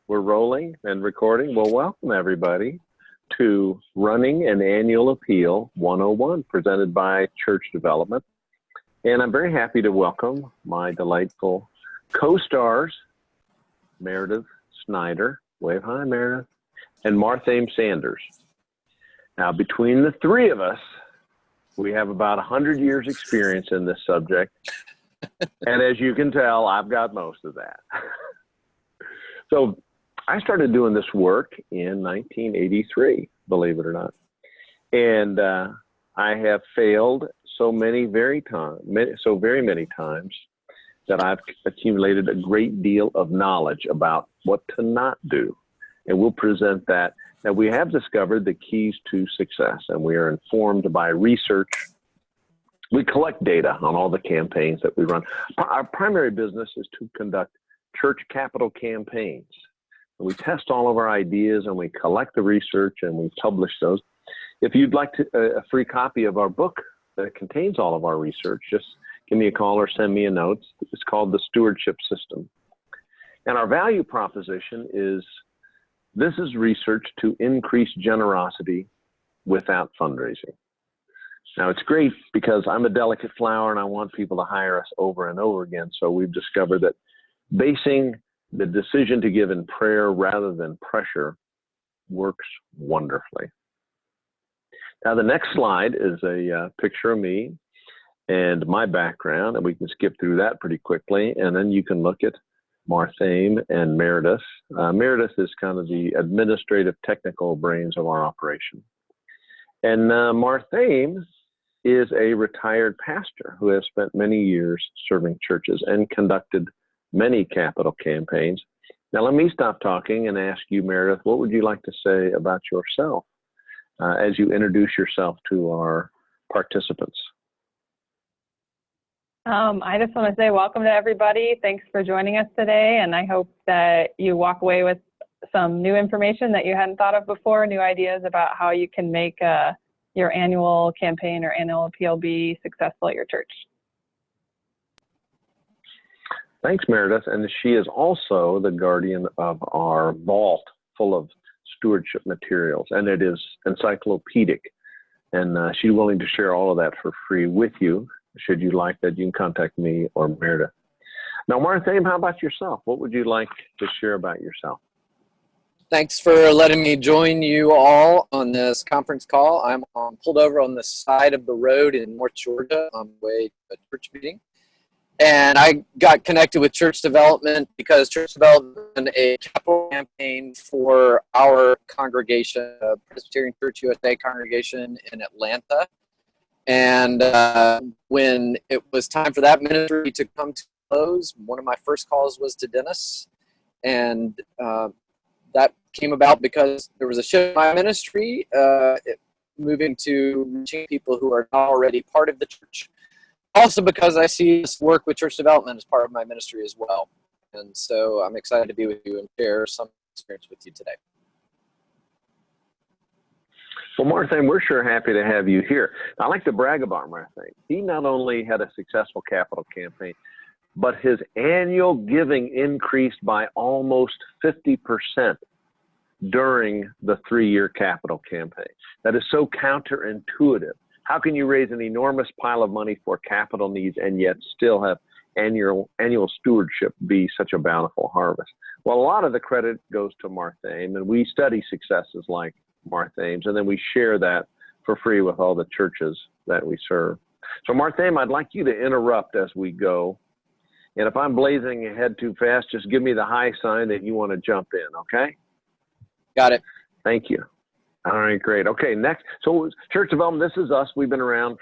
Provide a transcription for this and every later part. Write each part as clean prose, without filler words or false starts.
We're rolling and recording. Well, welcome everybody to Running an Annual Appeal 101, presented by Church Development. And I'm very happy to welcome my delightful co-stars, Meredith Snyder, wave hi Meredith, and Marthame Sanders. Now, between the three of us, we have about 100 years experience in this subject. And as you can tell, I've got most of that. So I started doing this work in 1983, believe it or not. And I have failed so very many times that I've accumulated a great deal of knowledge about what to not do. And we'll present that. Now, we have discovered the keys to success, and we are informed by research. We collect data on all the campaigns that we run. Our primary business is to conduct church capital campaigns. And we test all of our ideas, and we collect the research, and we publish those. If you'd like a free copy of our book that contains all of our research, just give me a call or send me a note. It's called the Stewardship System. And our value proposition is, this is research to increase generosity without fundraising. Now, it's great because I'm a delicate flower and I want people to hire us over and over again. So we've discovered that basing the decision to give in prayer rather than pressure works wonderfully. Now, the next slide is a picture of me and my background, and we can skip through that pretty quickly. And then you can look at Marthame and Meredith. Meredith is kind of the administrative technical brains of our operation. And Marthame is a retired pastor who has spent many years serving churches and conducted many capital campaigns. Now, let me stop talking and ask you, Meredith, what would you like to say about yourself as you introduce yourself to our participants? I just want to say welcome to everybody. Thanks for joining us today, and I hope that you walk away with some new information that you hadn't thought of before, new ideas about how you can make your annual campaign or annual appeal be successful at your church. Thanks, Meredith. And she is also the guardian of our vault full of stewardship materials, and it is encyclopedic. And she's willing to share all of that for free with you. Should you like that, you can contact me or Meredith. Now, Marthame, how about yourself? What would you like to share about yourself? Thanks for letting me join you all on this conference call. I'm pulled over on the side of the road in North Georgia on the way to a church meeting. And I got connected with Church Development because Church Development ran a capital campaign for our congregation, Presbyterian Church USA congregation in Atlanta. And when it was time for that ministry to come to close, one of my first calls was to Dennis. And that came about because there was a shift in my ministry, moving to reaching people who are not already part of the church. Also because I see this work with church development as part of my ministry as well. And so I'm excited to be with you and share some experience with you today. Well, Marthame, we're sure happy to have you here. I like to brag about Marthame. He not only had a successful capital campaign, but his annual giving increased by almost 50% during the 3-year capital campaign. That is so counterintuitive. How can you raise an enormous pile of money for capital needs and yet still have annual stewardship be such a bountiful harvest? Well, a lot of the credit goes to Marthame, and we study successes like Marthame's, and then we share that for free with all the churches that we serve. So Marthame, I'd like you to interrupt as we go. And if I'm blazing ahead too fast, just give me the high sign that you want to jump in, okay? Got it. Thank you. All right, great. Okay, next. So church development, this is us. We've been around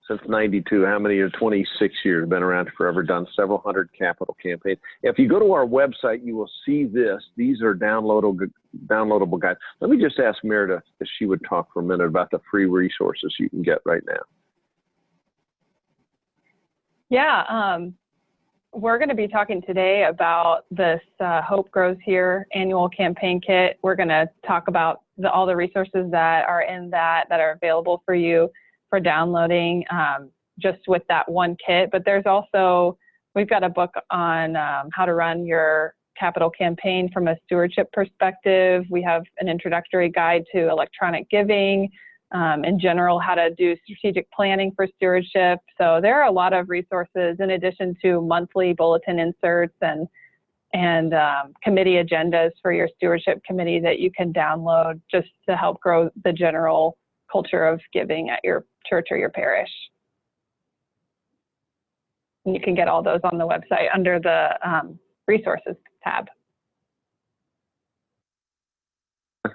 since 92. How many years? 26 years. Been around forever, done several hundred capital campaigns. If you go to our website, you will see this. These are downloadable guides. Let me just ask Meredith if she would talk for a minute about the free resources you can get right now. Yeah, we're going to be talking today about this Hope Grows Here annual campaign kit. We're going to talk about all the resources that are in that are available for you for downloading just with that one kit. But there's also, we've got a book on how to run your capital campaign from a stewardship perspective. We have an introductory guide to electronic giving, in general, how to do strategic planning for stewardship. So there are a lot of resources in addition to monthly bulletin inserts and committee agendas for your stewardship committee that you can download just to help grow the general culture of giving at your church or your parish. And you can get all those on the website under the resources tab.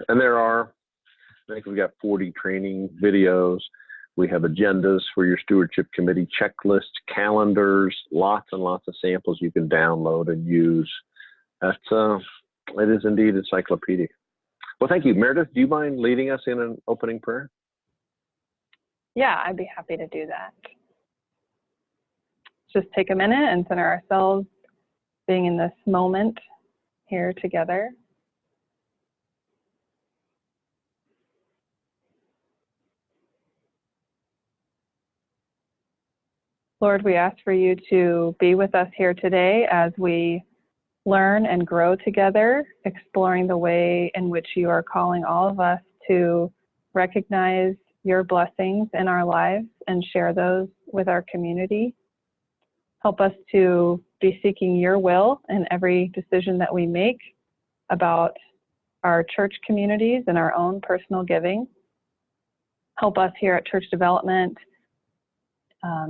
And there are, I think we've got 40 training videos. We have agendas for your stewardship committee, checklists, calendars, lots and lots of samples you can download and use. It is indeed encyclopedic. Well, thank you. Meredith, do you mind leading us in an opening prayer? Yeah, I'd be happy to do that. Just take a minute and center ourselves, being in this moment here together. Lord, we ask for you to be with us here today as we learn and grow together, exploring the way in which you are calling all of us to recognize your blessings in our lives and share those with our community. Help us to be seeking your will in every decision that we make about our church communities and our own personal giving. Help us here at Church Development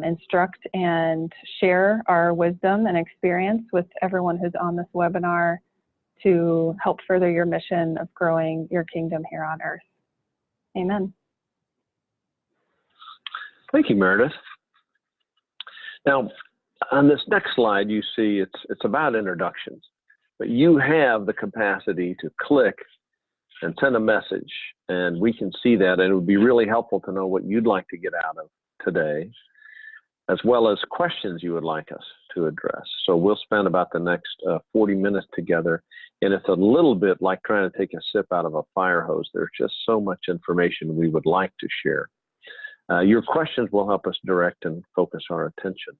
instruct and share our wisdom and experience with everyone who's on this webinar to help further your mission of growing your kingdom here on earth. Amen. Thank you, Meredith. Now, on this next slide, you see it's about introductions, but you have the capacity to click and send a message, and we can see that, and it would be really helpful to know what you'd like to get out of today, as well as questions you would like us to address. So we'll spend about the next 40 minutes together, and it's a little bit like trying to take a sip out of a fire hose. There's just so much information we would like to share. Your questions will help us direct and focus our attention.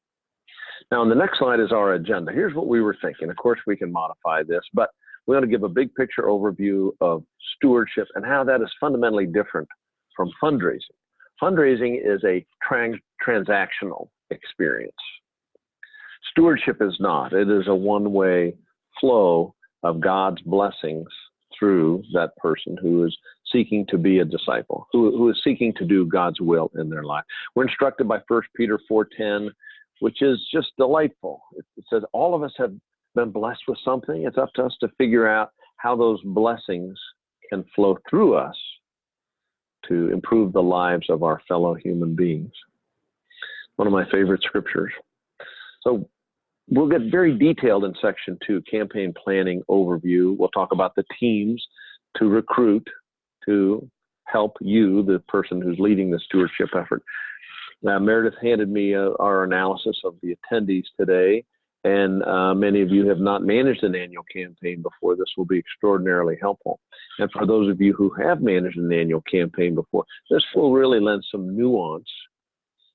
Now, on the next slide is our agenda. Here's what we were thinking. Of course, we can modify this, but we want to give a big picture overview of stewardship and how that is fundamentally different from fundraising. Fundraising is a transactional experience. Stewardship is not. It is a one-way flow of God's blessings through that person who is seeking to be a disciple, who is seeking to do God's will in their life. We're instructed by 1 Peter 4:10, which is just delightful. It says all of us have been blessed with something. It's up to us to figure out how those blessings can flow through us to improve the lives of our fellow human beings. One of my favorite scriptures. So we'll get very detailed in section 2, campaign planning overview. We'll talk about the teams to recruit to help you, the person who's leading the stewardship effort. Now, Meredith handed me our analysis of the attendees today, and many of you have not managed an annual campaign before. This will be extraordinarily helpful. And for those of you who have managed an annual campaign before, this will really lend some nuance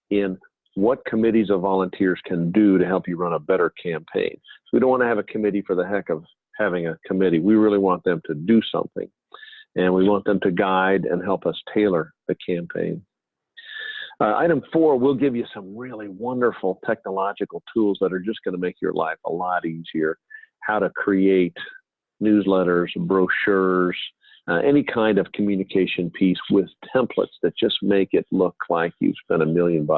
in what committees of volunteers can do to help you run a better campaign. So we don't want to have a committee for the heck of having a committee. We really want them to do something, and we want them to guide and help us tailor the campaign. Item 4, we'll give you some really wonderful technological tools that are just going to make your life a lot easier. How to create newsletters, brochures, any kind of communication piece with templates that just make it look like you spent $1 million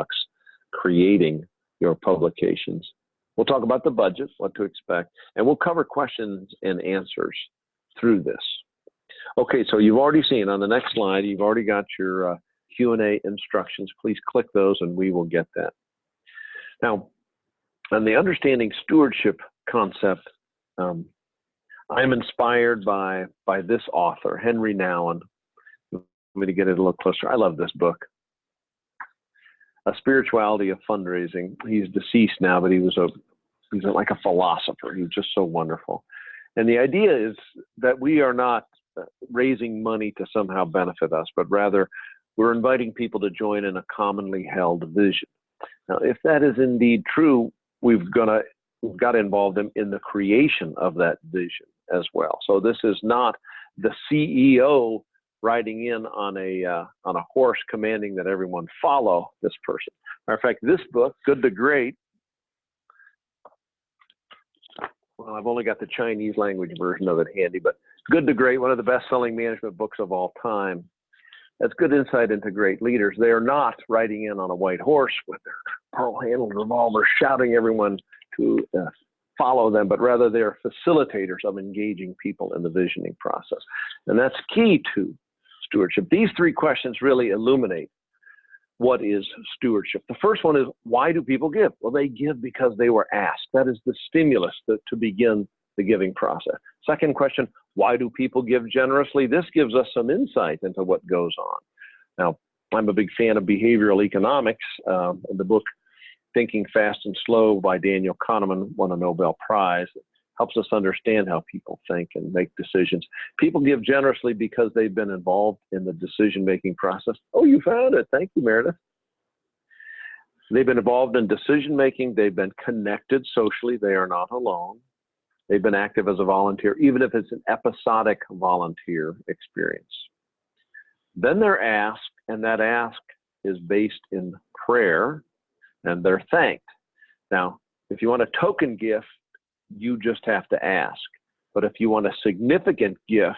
creating your publications. We'll talk about the budget, what to expect, and we'll cover questions and answers through this. Okay, so you've already seen on the next slide, you've already got your Q&A instructions. Please click those and we will get that. Now, on the Understanding Stewardship Concept, I'm inspired by this author, Henry Nouwen. Let me get it a little closer. I love this book. A Spirituality of Fundraising. He's deceased now, but he's like a philosopher. He's just so wonderful. And the idea is that we are not raising money to somehow benefit us, but rather we're inviting people to join in a commonly held vision. Now, if that is indeed true, we're going to got involved in the creation of that vision as well. So this is not the CEO riding in on a horse commanding that everyone follow this person. Matter of fact, this book, Good to Great, well, I've only got the Chinese language version of it handy, but Good to Great, one of the best-selling management books of all time. That's good insight into great leaders. They are not riding in on a white horse with their pearl-handled revolver shouting everyone to follow them, but rather they are facilitators of engaging people in the visioning process. And that's key to stewardship. These three questions really illuminate what is stewardship. The first one is, why do people give? Well, they give because they were asked. That is the stimulus to begin the giving process. Second question, why do people give generously? This gives us some insight into what goes on. Now, I'm a big fan of behavioral economics. The book Thinking Fast and Slow by Daniel Kahneman won a Nobel Prize. It helps us understand how people think and make decisions. People give generously because they've been involved in the decision-making process. Oh, you found it. Thank you, Meredith. They've been involved in decision-making. They've been connected socially. They are not alone. They've been active as a volunteer, even if it's an episodic volunteer experience. Then they're asked, and that ask is based in prayer, and they're thanked. Now, if you want a token gift, you just have to ask. But if you want a significant gift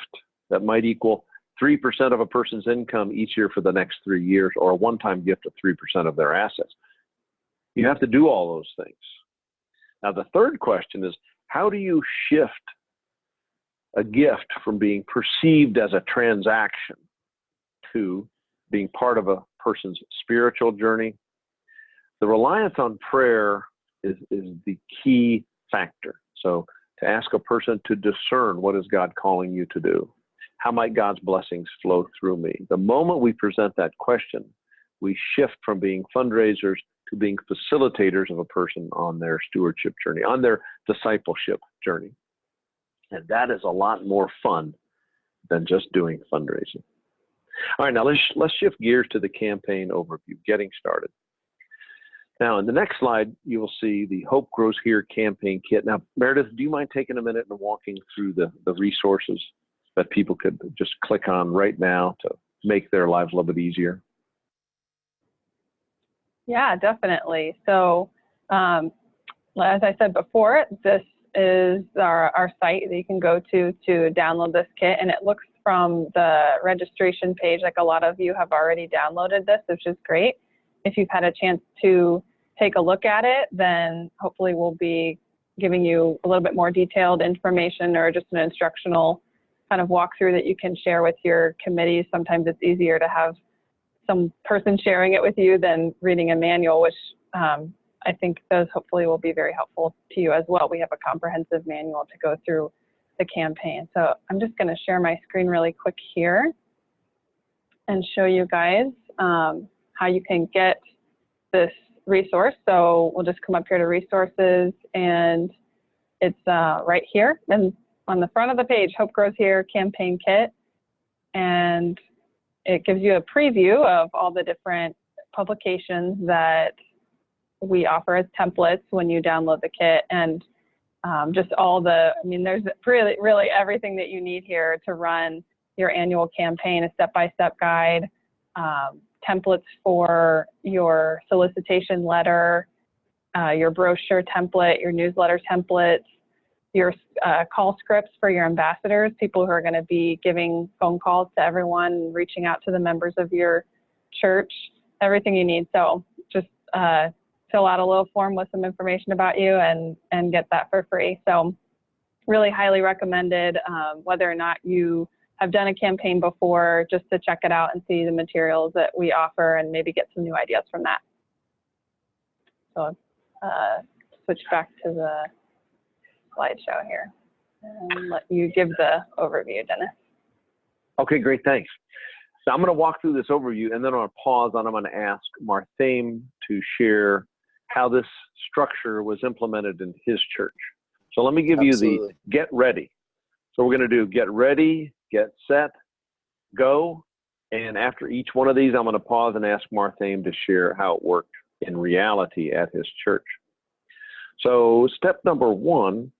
that might equal 3% of a person's income each year for the next 3 years, or a one-time gift of 3% of their assets, you have to do all those things. Now, the third question is, how do you shift a gift from being perceived as a transaction to being part of a person's spiritual journey? The reliance on prayer is the key factor. So to ask a person to discern, what is God calling you to do? How might God's blessings flow through me? The moment we present that question, we shift from being fundraisers to being facilitators of a person on their stewardship journey, on their discipleship journey. And that is a lot more fun than just doing fundraising. All right, now let's shift gears to the campaign overview, getting started. Now, in the next slide, you will see the Hope Grows Here campaign kit. Now, Meredith, do you mind taking a minute and walking through the resources that people could just click on right now to make their lives a little bit easier? Yeah, definitely. So, as I said before, this is our site that you can go to download this kit, and it looks from the registration page like a lot of you have already downloaded this, which is great. If you've had a chance to take a look at it, then hopefully we'll be giving you a little bit more detailed information or just an instructional kind of walkthrough that you can share with your committees. Sometimes it's easier to have some person sharing it with you than reading a manual, which I think those hopefully will be very helpful to you as well. We have a comprehensive manual to go through the campaign. So I'm just going to share my screen really quick here and show you guys how you can get this resource. So we'll just come up here to resources, and it's right here. And on the front of the page, Hope Grows Here campaign kit. And it gives you a preview of all the different publications that we offer as templates when you download the kit, and just all there's really everything that you need here to run your annual campaign, a step-by-step guide, templates for your solicitation letter, your brochure template, your newsletter templates, your call scripts for your ambassadors, people who are going to be giving phone calls to everyone, reaching out to the members of your church, everything you need. So just fill out a little form with some information about you and get that for free. So really highly recommended, whether or not you have done a campaign before, just to check it out and see the materials that we offer and maybe get some new ideas from that. So switch back to the slideshow here and let you give the overview, Dennis. Okay, great, thanks. So I'm going to walk through this overview, and then I'm going to pause and I'm going to ask Marthame to share how this structure was implemented in his church. So let me give you the get ready. So we're going to do get ready, get set, go, and after each one of these, I'm going to pause and ask Marthame to share how it worked in reality at his church. So step number one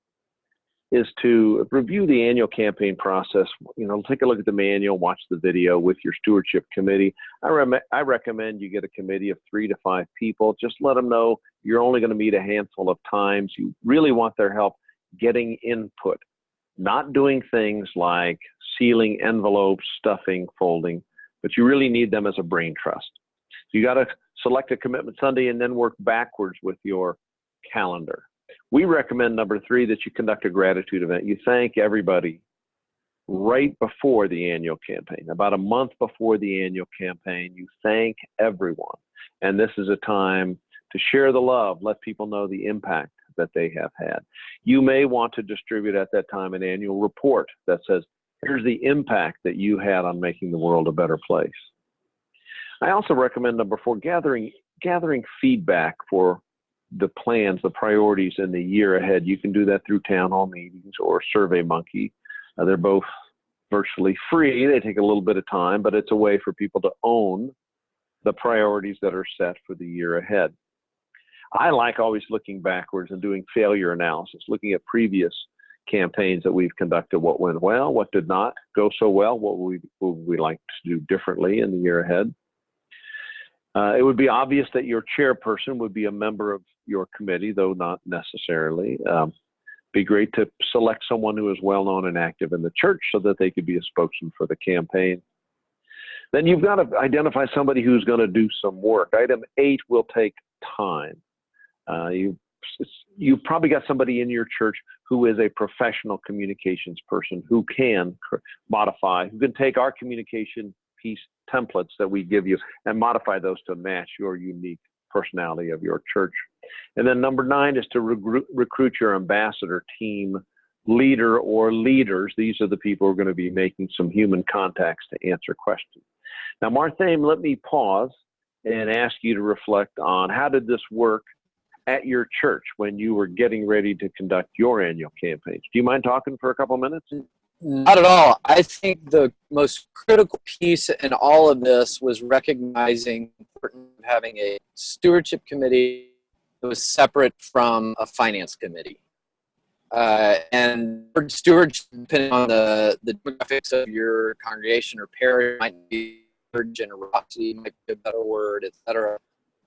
is to review the annual campaign process. Take a look at the manual, watch the video with your stewardship committee. I recommend you get a committee of 3 to 5 people. Just let them know you're only going to meet a handful of times. You really want their help getting input, not doing things like sealing envelopes, stuffing, folding, but you really need them as a brain trust. So you got to select a commitment Sunday and then work backwards with your calendar. We recommend number 3 that you conduct a gratitude event. You thank everybody right before the annual campaign. About a month before the annual campaign, you thank everyone. And this is a time to share the love, let people know the impact that they have had. You may want to distribute at that time an annual report that says, here's the impact that you had on making the world a better place. I also recommend number 4, gathering feedback for the plans, the priorities in the year ahead. You can do that through town hall meetings or SurveyMonkey. They're both virtually free. They take a little bit of time, but it's a way for people to own the priorities that are set for the year ahead. I like always looking backwards and doing failure analysis, looking at previous campaigns that we've conducted, what went well, what did not go so well, what would we like to do differently in the year ahead. It would be obvious that your chairperson would be a member of your committee, though not necessarily. Be great to select someone who is well-known and active in the church so that they could be a spokesman for the campaign. Then you've got to identify somebody who's going to do some work. Item 8 will take time. You've probably got somebody in your church who is a professional communications person who can modify, who can take our communication piece templates that we give you and modify those to match your unique personality of your church. And then number 9 is to recruit your ambassador team leader or leaders. These are the people who are going to be making some human contacts to answer questions. Now, Marthame, let me pause and ask you to reflect on how did this work at your church when you were getting ready to conduct your annual campaigns. Do you mind talking for a couple minutes? Not at all. I think the most critical piece in all of this was recognizing the importance of having a stewardship committee that was separate from a finance committee. And stewardship, depending on the demographics of your congregation or parish, might be generosity, might be a better word, etc.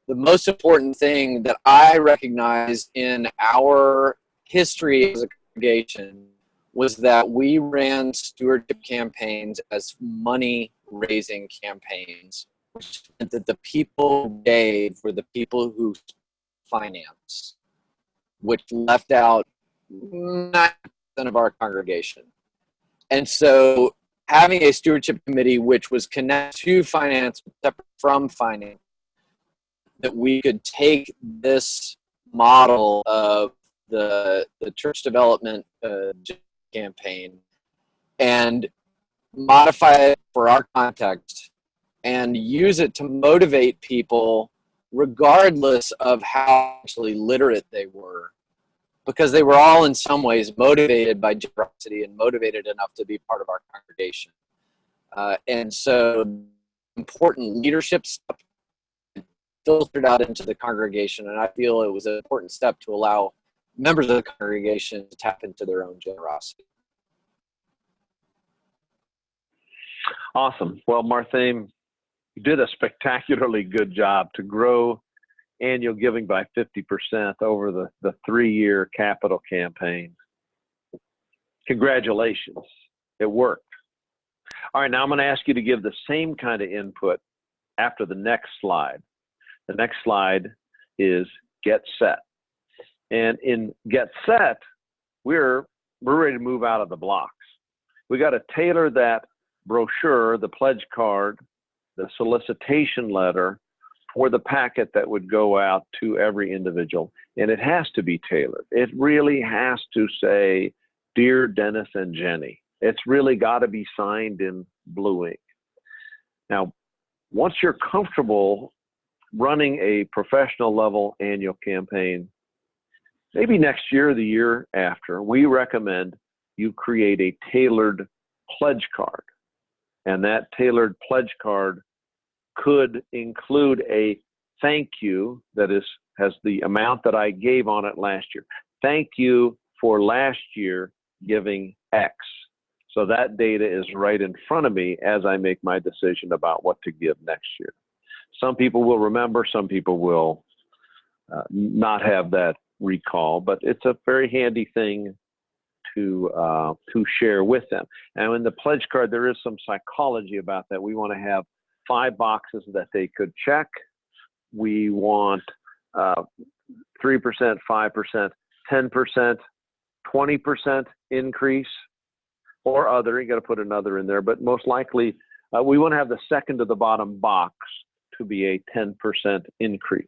The most important thing that I recognize in our history as a congregation was that we ran stewardship campaigns as money-raising campaigns, which meant that the people who gave were the people who finance, which left out 9% of our congregation. And so having a stewardship committee which was connected to finance, separate from finance, that we could take this model of the church development campaign and modify it for our context and use it to motivate people regardless of how actually literate they were, because they were all in some ways motivated by generosity and motivated enough to be part of our congregation. And so important leadership stuff filtered out into the congregation, and I feel it was an important step to allow members of the congregation to tap into their own generosity. Awesome. Well, Marthame, you did a spectacularly good job to grow annual giving by 50% over the 3-year capital campaign. Congratulations. It worked. All right, now I'm going to ask you to give the same kind of input after the next slide. The next slide is Get Set. And in Get Set, we're ready to move out of the blocks. We got to tailor that brochure, the pledge card, the solicitation letter for the packet that would go out to every individual. And it has to be tailored. It really has to say, Dear Dennis and Jenny. It's really got to be signed in blue ink. Now, once you're comfortable running a professional level annual campaign, maybe next year or the year after, we recommend you create a tailored pledge card. And that tailored pledge card could include a thank you that is has the amount that I gave on it last year. Thank you for last year giving X. So that data is right in front of me as I make my decision about what to give next year. Some people will remember, some people will not have that recall, but it's a very handy thing to share with them. And in the pledge card, there is some psychology about that. We want to have 5 boxes that they could check. We want 3%, 5%, 10%, 20% increase, or other. You got to put another in there, but most likely we want to have the second to the bottom box to be a 10% increase.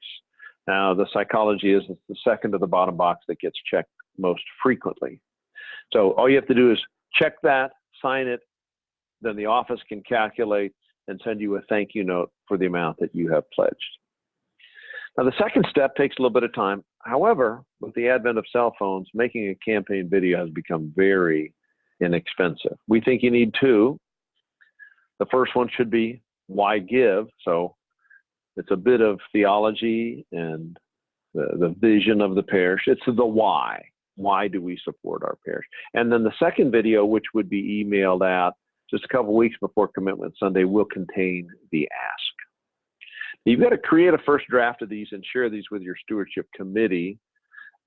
Now, the psychology is it's the second to the bottom box that gets checked most frequently. So all you have to do is check that, sign it, then the office can calculate and send you a thank you note for the amount that you have pledged. Now, the second step takes a little bit of time. However, with the advent of cell phones, making a campaign video has become very inexpensive. We think you need 2. The first one should be why give. So it's a bit of theology and the vision of the parish. It's the why. Why do we support our parish? And then the second video, which would be emailed out just a couple weeks before Commitment Sunday, will contain the ask. You've got to create a first draft of these and share these with your stewardship committee.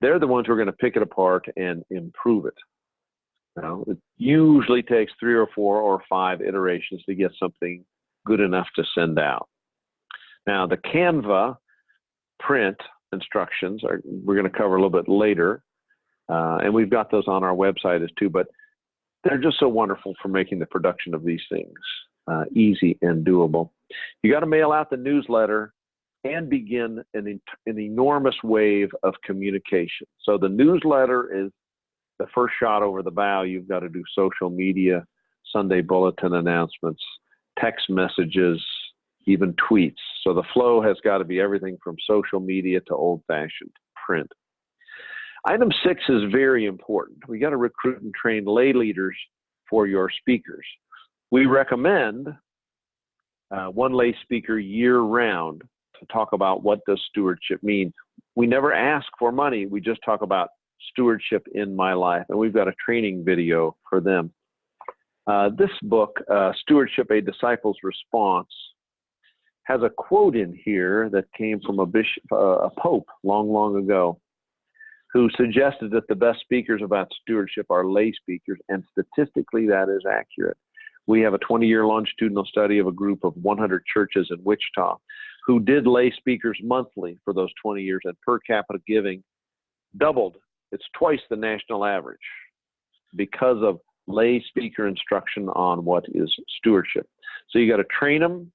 They're the ones who are going to pick it apart and improve it. Now, it usually takes 3 or 4 or 5 iterations to get something good enough to send out. Now, the Canva print instructions we're going to cover a little bit later, and we've got those on our website as too, but they're just so wonderful for making the production of these things easy and doable. You got to mail out the newsletter and begin an enormous wave of communication. So the newsletter is the first shot over the bow. You've got to do social media, Sunday bulletin announcements, text messages, even tweets. So the flow has got to be everything from social media to old-fashioned print. Item 6 is very important. We got to recruit and train lay leaders for your speakers. We recommend one lay speaker year-round to talk about what does stewardship mean. We never ask for money. We just talk about stewardship in my life, and we've got a training video for them. This book, Stewardship, A Disciple's Response, has a quote in here that came from a pope long, long ago, who suggested that the best speakers about stewardship are lay speakers, and statistically that is accurate. We have a 20-year longitudinal study of a group of 100 churches in Wichita who did lay speakers monthly for those 20 years, and per capita giving doubled. It's twice the national average because of lay speaker instruction on what is stewardship. So you got to train them,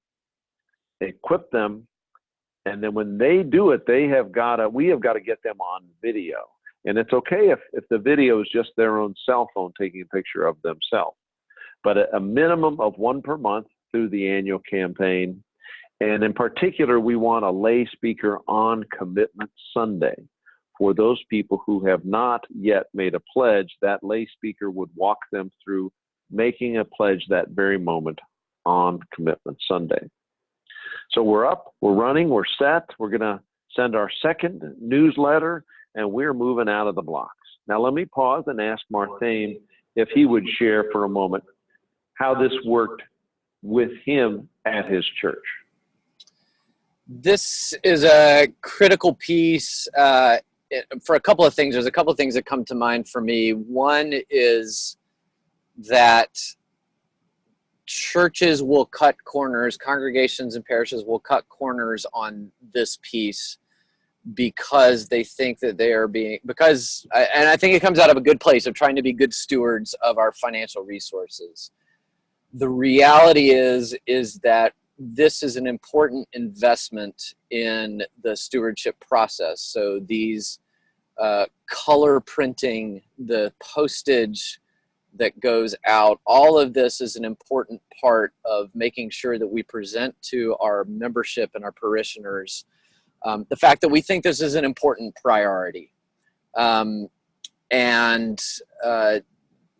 equip them, and then when they do it, we have got to get them on video. And it's okay if the video is just their own cell phone taking a picture of themselves. But a minimum of 1 per month through the annual campaign. And in particular, we want a lay speaker on Commitment Sunday. For those people who have not yet made a pledge, that lay speaker would walk them through making a pledge that very moment on Commitment Sunday. So we're up, we're running, we're set. We're going to send our second newsletter, and we're moving out of the blocks. Now let me pause and ask Marthain if he would share for a moment how this worked with him at his church. This is a critical piece for a couple of things. There's a couple of things that come to mind for me. One is that churches will cut corners, congregations and parishes will cut corners on this piece because they think that they are and I think it comes out of a good place of trying to be good stewards of our financial resources. The reality is that this is an important investment in the stewardship process. So these color printing, the postage that goes out, all of this is an important part of making sure that we present to our membership and our parishioners the fact that we think this is an important priority.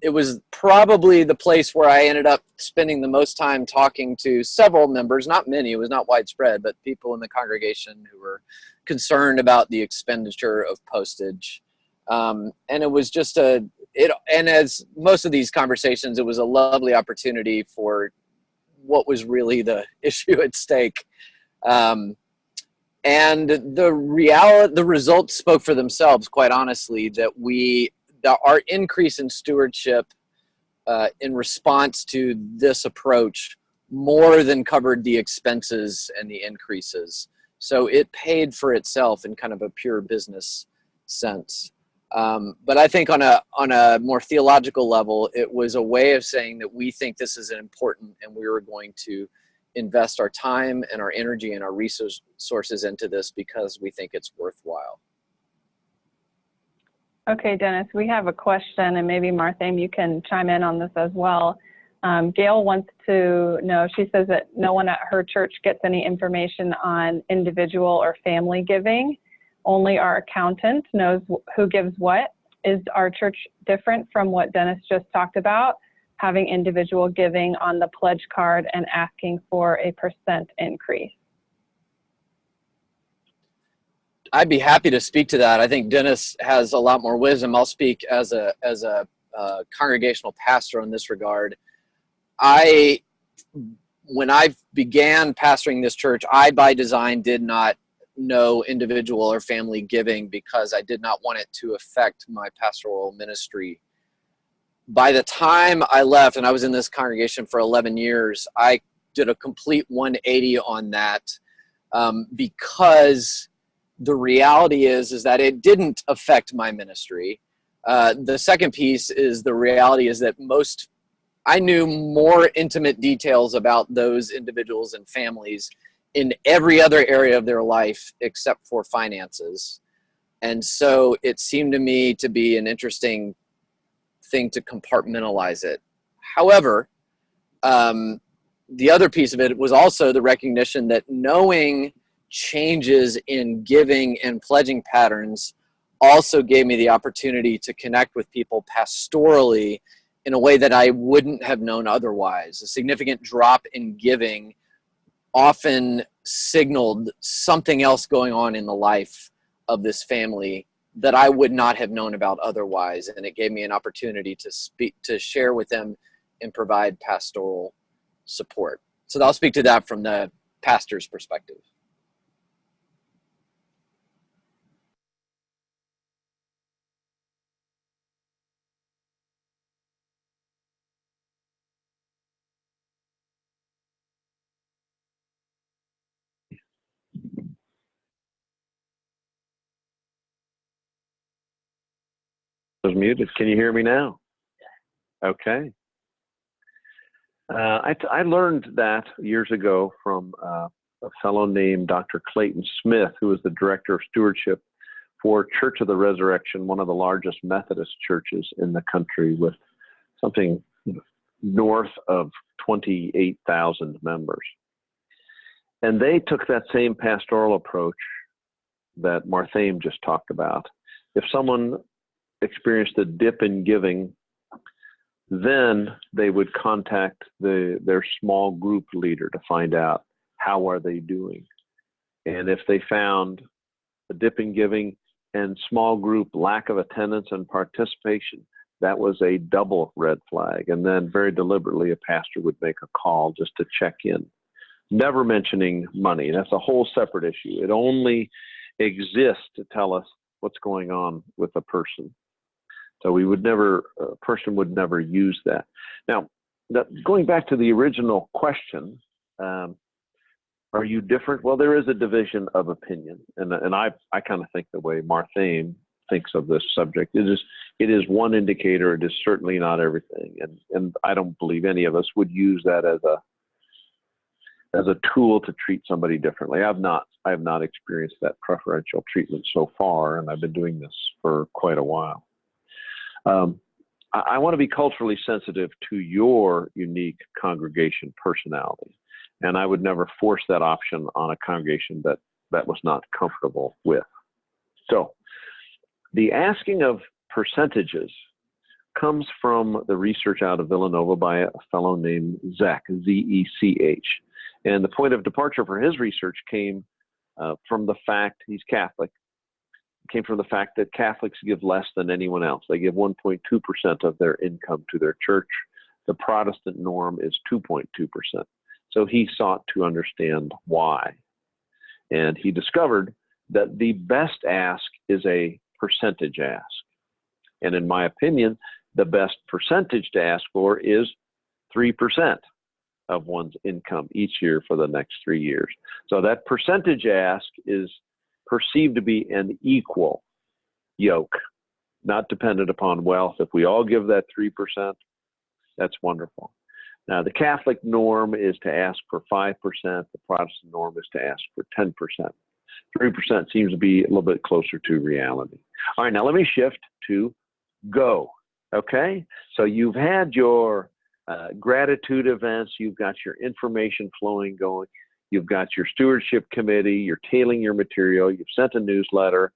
it was probably the place where I ended up spending the most time talking to several members, not many, it was not widespread, but people in the congregation who were concerned about the expenditure of postage. And it was just and as most of these conversations, it was a lovely opportunity for what was really the issue at stake. And the results spoke for themselves, quite honestly, that our increase in stewardship in response to this approach more than covered the expenses and the increases. So it paid for itself in kind of a pure business sense. But I think on a more theological level, it was a way of saying that we think this is important and we were going to invest our time and our energy and our resources into this because we think it's worthwhile. Okay, Dennis, we have a question, and maybe Marthame, you can chime in on this as well. Gail wants to know, she says that no one at her church gets any information on individual or family giving. Only our accountant knows who gives what. Is our church different from what Dennis just talked about, having individual giving on the pledge card and asking for a % increase? I'd be happy to speak to that. I think Dennis has a lot more wisdom. I'll speak as a congregational pastor in this regard. When I began pastoring this church, I by design did not know individual or family giving because I did not want it to affect my pastoral ministry. By the time I left, and I was in this congregation for 11 years, I did a complete 180 on that because the reality is that it didn't affect my ministry. The second piece is the reality is that I knew more intimate details about those individuals and families in every other area of their life except for finances. And so it seemed to me to be an interesting thing to compartmentalize it. However, the other piece of it was also the recognition that knowing changes in giving and pledging patterns also gave me the opportunity to connect with people pastorally in a way that I wouldn't have known otherwise. A significant drop in giving often signaled something else going on in the life of this family that I would not have known about otherwise, and it gave me an opportunity to share with them and provide pastoral support. So I'll speak to that from the pastor's perspective. I was muted. Can you hear me now? Okay. I learned that years ago from a fellow named Dr. Clayton Smith, who was the director of stewardship for Church of the Resurrection, one of the largest Methodist churches in the country with something north of 28,000 members. And they took that same pastoral approach that Marthame just talked about. If someone experienced a dip in giving, then they would contact their small group leader to find out how are they doing. And if they found a dip in giving and small group lack of attendance and participation, that was a double red flag. And then very deliberately, a pastor would make a call just to check in, never mentioning money. That's a whole separate issue. It only exists to tell us what's going on with a person. So a person would never use that. Now, going back to the original question, are you different? Well, there is a division of opinion. And I kind of think the way Marthame thinks of this subject. It is one indicator. It is certainly not everything. And I don't believe any of us would use that as a tool to treat somebody differently. I have not experienced that preferential treatment so far, and I've been doing this for quite a while. I want to be culturally sensitive to your unique congregation personality, and I would never force that option on a congregation that was not comfortable with. So the asking of percentages comes from the research out of Villanova by a fellow named Zech, Z-E-C-H. And the point of departure for his research came from the fact, he's Catholic, came from the fact that Catholics give less than anyone else. They give 1.2% of their income to their church. The Protestant norm is 2.2%. So he sought to understand why. And he discovered that the best ask is a percentage ask. And in my opinion, the best percentage to ask for is 3% of one's income each year for the next 3 years. So that percentage ask is perceived to be an equal yoke, not dependent upon wealth. If we all give that 3%, that's wonderful. Now, the Catholic norm is to ask for 5%. The Protestant norm is to ask for 10%. 3% seems to be a little bit closer to reality. All right, now let me shift to go, okay? So you've had your gratitude events, you've got your information flowing going, you've got your stewardship committee, you're tailing your material, you've sent a newsletter,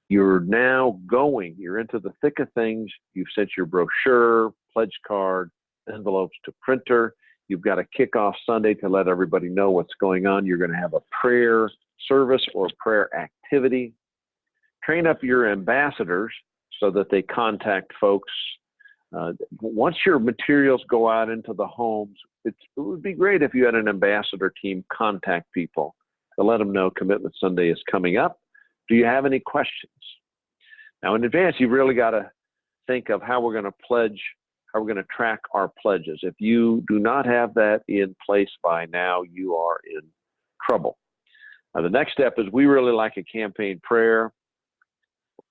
you're now going, you're into the thick of things, you've sent your brochure, pledge card, envelopes to printer, you've got a kickoff Sunday to let everybody know what's going on, you're going to have a prayer service or prayer activity, train up your ambassadors so that they contact folks. Once your materials go out into the homes, it would be great if you had an ambassador team contact people to let them know Commitment Sunday is coming up. Do you have any questions? Now, in advance, you've really got to think of how we're going to pledge, how we're going to track our pledges. If you do not have that in place by now, you are in trouble. The next step is we really like a campaign prayer.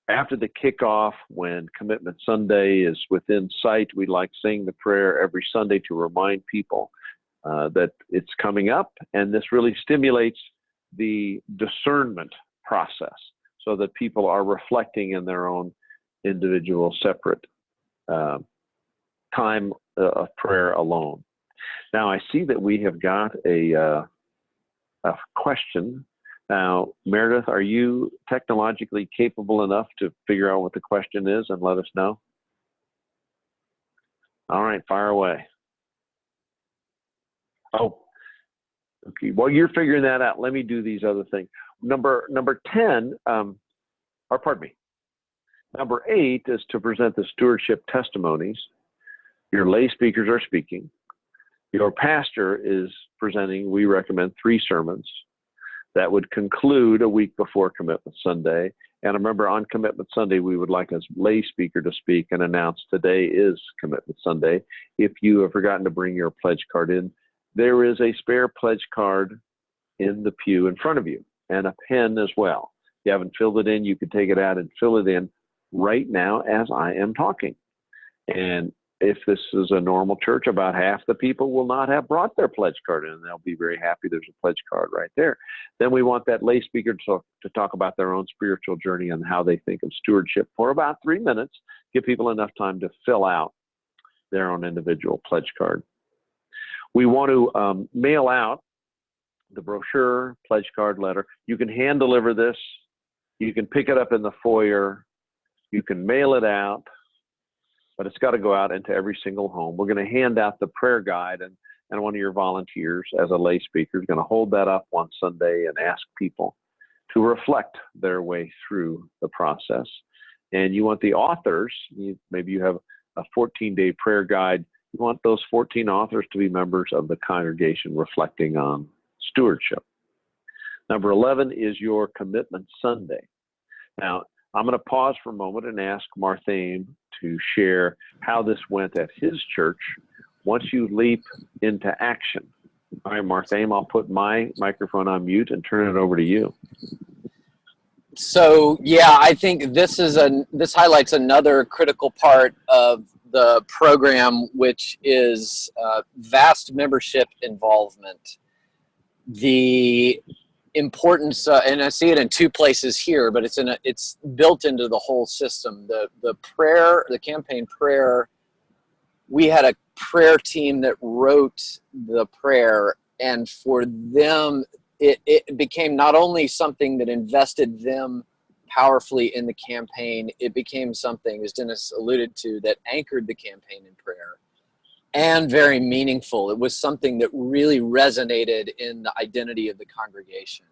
After the kickoff, when Commitment Sunday is within sight, we like saying the prayer every Sunday to remind people that it's coming up, and this really stimulates the discernment process so that people are reflecting in their own individual separate time of prayer alone. Now, I see that we have got a question. Now, Meredith, are you technologically capable enough to figure out what the question is and let us know? All right, fire away. Oh, okay. While you're figuring that out, let me do these other things. Number 10, or pardon me, number 8 is to present the stewardship testimonies. Your lay speakers are speaking. Your pastor is presenting, we recommend, 3 sermons. That would conclude a week before Commitment Sunday. And remember, on Commitment Sunday, we would like a lay speaker to speak and announce today is Commitment Sunday. If you have forgotten to bring your pledge card in, there is a spare pledge card in the pew in front of you and a pen as well. If you haven't filled it in, you can take it out and fill it in right now as I am talking. And if this is a normal church, about half the people will not have brought their pledge card in, and they'll be very happy there's a pledge card right there. Then we want that lay speaker to talk about their own spiritual journey and how they think of stewardship for about 3 minutes, give people enough time to fill out their own individual pledge card. We want to mail out the brochure, pledge card, letter. You can hand deliver this. You can pick it up in the foyer. You can mail it out. But it's got to go out into every single home. We're going to hand out the prayer guide, and one of your volunteers as a lay speaker is going to hold that up one Sunday and ask people to reflect their way through the process. And you want the authors, maybe you have a 14-day prayer guide, you want those 14 authors to be members of the congregation reflecting on stewardship. Number 11 is your Commitment Sunday. Now, I'm going to pause for a moment and ask Marthame to share how this went at his church once you leap into action. All right, Marthame, I'll put my microphone on mute and turn it over to you. So, yeah, I think this highlights another critical part of the program, which is vast membership involvement. The importance, and I see it in 2 places here, but it's built into the whole system. The prayer, the campaign prayer, we had a prayer team that wrote the prayer, and for them, it became not only something that invested them powerfully in the campaign, it became something, as Dennis alluded to, that anchored the campaign in prayer and very meaningful. It was something that really resonated in the identity of the congregation.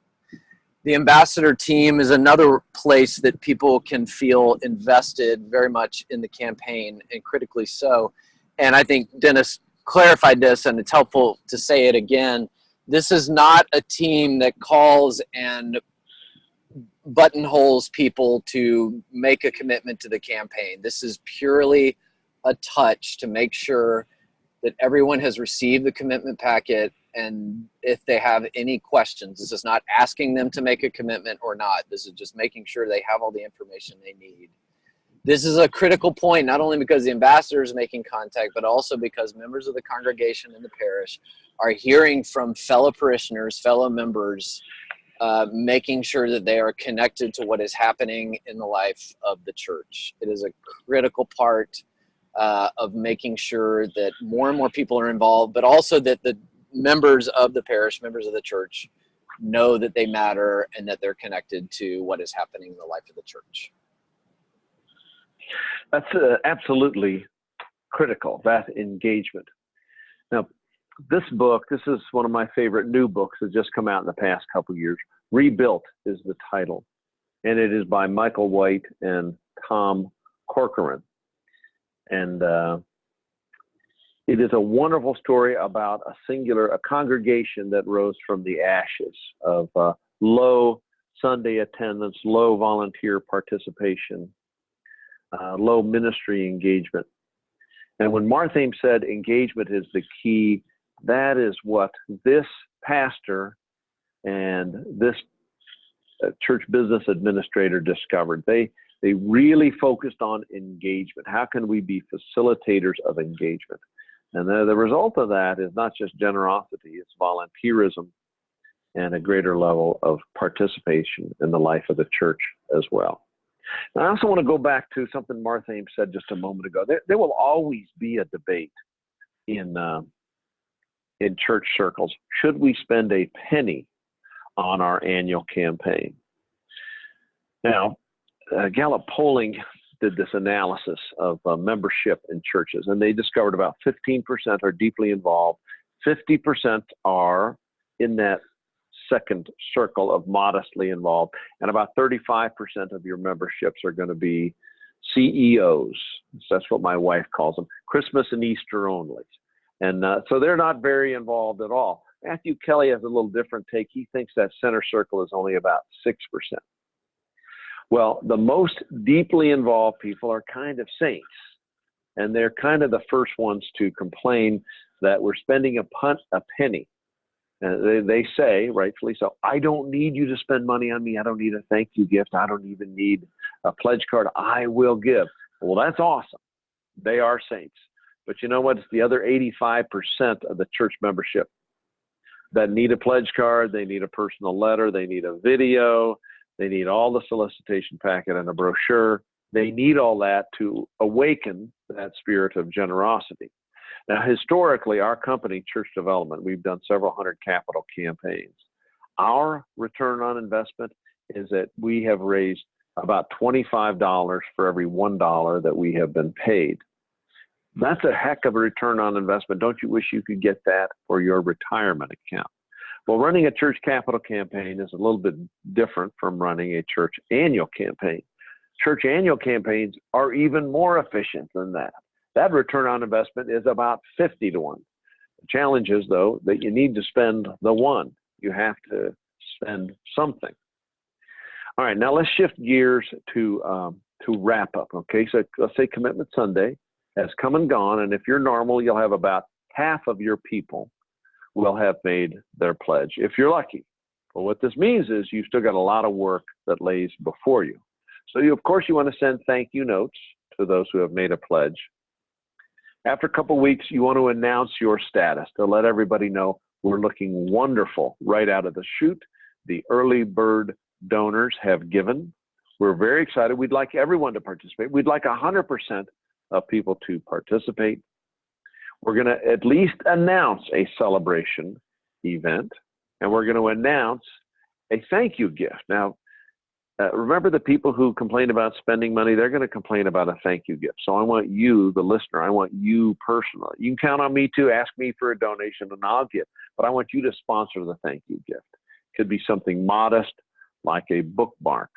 The ambassador team is another place that people can feel invested very much in the campaign, and critically so. And I think Dennis clarified this, and it's helpful to say it again. This is not a team that calls and buttonholes people to make a commitment to the campaign. This is purely a touch to make sure that everyone has received the commitment packet, and if they have any questions, this is not asking them to make a commitment or not. This is just making sure they have all the information they need. This is a critical point, not only because the ambassador is making contact, but also because members of the congregation in the parish are hearing from fellow parishioners, fellow members, making sure that they are connected to what is happening in the life of the church. It is a critical part of making sure that more and more people are involved, but also that the members of the parish, members of the church, know that they matter and that they're connected to what is happening in the life of the church. That's absolutely critical, that engagement. Now, this book, this is one of my favorite new books that's just come out in the past couple of years. Rebuilt is the title, and it is by Michael White and Tom Corcoran. And it is a wonderful story about a congregation that rose from the ashes of low Sunday attendance, low volunteer participation, low ministry engagement. And when Marthame said engagement is the key, that is what this pastor and this church business administrator discovered. They really focused on engagement. How can we be facilitators of engagement? And the result of that is not just generosity, it's volunteerism and a greater level of participation in the life of the church as well. And I also want to go back to something Marthame said just a moment ago. There will always be a debate in church circles. Should we spend a penny on our annual campaign? Now, Gallup polling did this analysis of membership in churches, and they discovered about 15% are deeply involved, 50% are in that second circle of modestly involved, and about 35% of your memberships are going to be CEOs. So that's what my wife calls them, Christmas and Easter only. And so they're not very involved at all. Matthew Kelly has a little different take. He thinks that center circle is only about 6%. Well, the most deeply involved people are kind of saints, and they're kind of the first ones to complain that we're spending a penny. They say, rightfully so, I don't need you to spend money on me. I don't need a thank you gift. I don't even need a pledge card. I will give. Well, that's awesome. They are saints. But you know what? It's the other 85% of the church membership that need a pledge card. They need a personal letter. They need a video. They need all the solicitation packet and a brochure. They need all that to awaken that spirit of generosity. Now, historically, our company, Church Development, we've done several hundred capital campaigns. Our return on investment is that we have raised about $25 for every $1 that we have been paid. That's a heck of a return on investment. Don't you wish you could get that for your retirement account? Well, running a church capital campaign is a little bit different from running a church annual campaign. Church annual campaigns are even more efficient than that. That return on investment is about 50 to 1. The challenge is, though, that you need to spend the one. You have to spend something. All right, now let's shift gears to wrap up, okay? So let's say Commitment Sunday has come and gone, and if you're normal, you'll have about half of your people will have made their pledge, if you're lucky. Well, what this means is you've still got a lot of work that lays before you. So, of course, you want to send thank you notes to those who have made a pledge. After a couple of weeks, you want to announce your status to let everybody know we're looking wonderful right out of the chute. The early bird donors have given. We're very excited. We'd like everyone to participate. We'd like 100% of people to participate. We're going to at least announce a celebration event, and we're going to announce a thank you gift. Now, remember the people who complain about spending money, they're going to complain about a thank you gift. So I want you, the listener, I want you personally. You can count on me to ask me for a donation and I'll give, but I want you to sponsor the thank you gift. Could be something modest like a bookmark.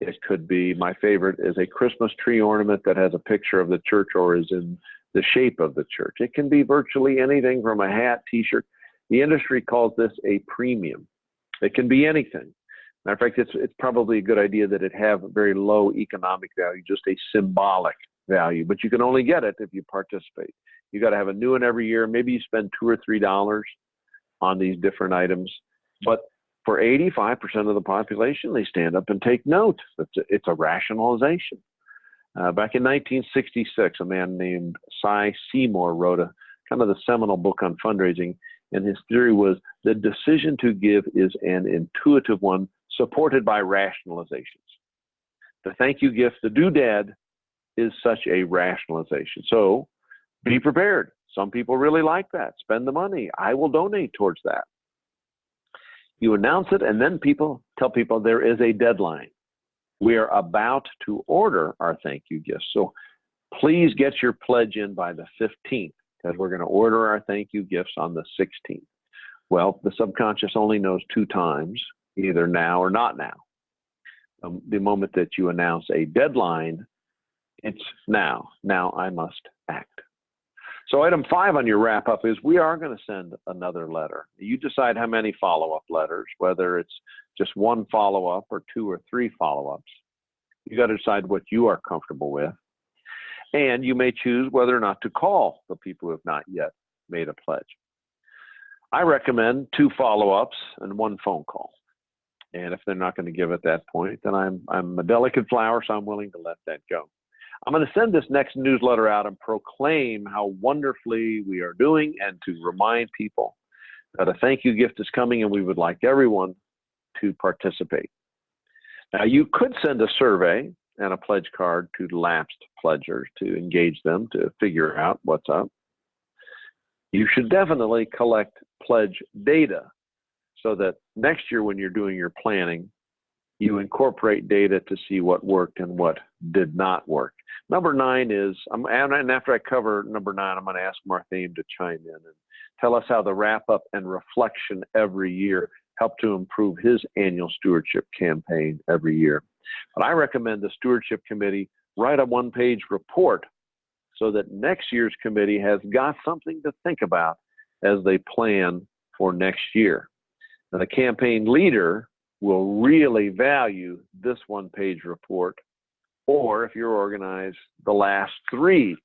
It could be, my favorite is a Christmas tree ornament that has a picture of the church or is in the shape of the church. It can be virtually anything from a hat, t-shirt. The industry calls this a premium. It can be anything. Matter of fact, it's probably a good idea that it have very low economic value, just a symbolic value, but you can only get it if you participate. You got to have a new one every year. Maybe you spend $2 or $3 on these different items, but for 85% of the population, they stand up and take note. It's a rationalization. Back in 1966, a man named Cy Seymour wrote a kind of the seminal book on fundraising, and his theory was the decision to give is an intuitive one supported by rationalizations. The thank you gift, the doodad, is such a rationalization. So be prepared. Some people really like that. Spend the money. I will donate towards that. You announce it, and then tell people there is a deadline. We are about to order our thank you gifts. So please get your pledge in by the 15th, because we're going to order our thank you gifts on the 16th. Well, the subconscious only knows 2 times, either now or not now. The moment that you announce a deadline, it's now. Now I must act. So item 5 on your wrap up is we are going to send another letter. You decide how many follow-up letters, whether it's just 1 follow-up or 2 or 3 follow-ups. You got to decide what you are comfortable with. And you may choose whether or not to call the people who have not yet made a pledge. I recommend 2 follow-ups and 1 phone call. And if they're not going to give at that point, then I'm a delicate flower, so I'm willing to let that go. I'm going to send this next newsletter out and proclaim how wonderfully we are doing and to remind people that a thank you gift is coming and we would like everyone to participate. Now, you could send a survey and a pledge card to lapsed pledgers to engage them to figure out what's up. You should definitely collect pledge data so that next year when you're doing your planning, you incorporate data to see what worked and what did not work. Number 9 is, and after I cover number 9, I'm going to ask Marthine to chime in and tell us how the wrap-up and reflection every year help to improve his annual stewardship campaign every year. But I recommend the Stewardship Committee write a 1-page report so that next year's committee has got something to think about as they plan for next year. And the campaign leader will really value this 1-page report, or if you're organized, the last 3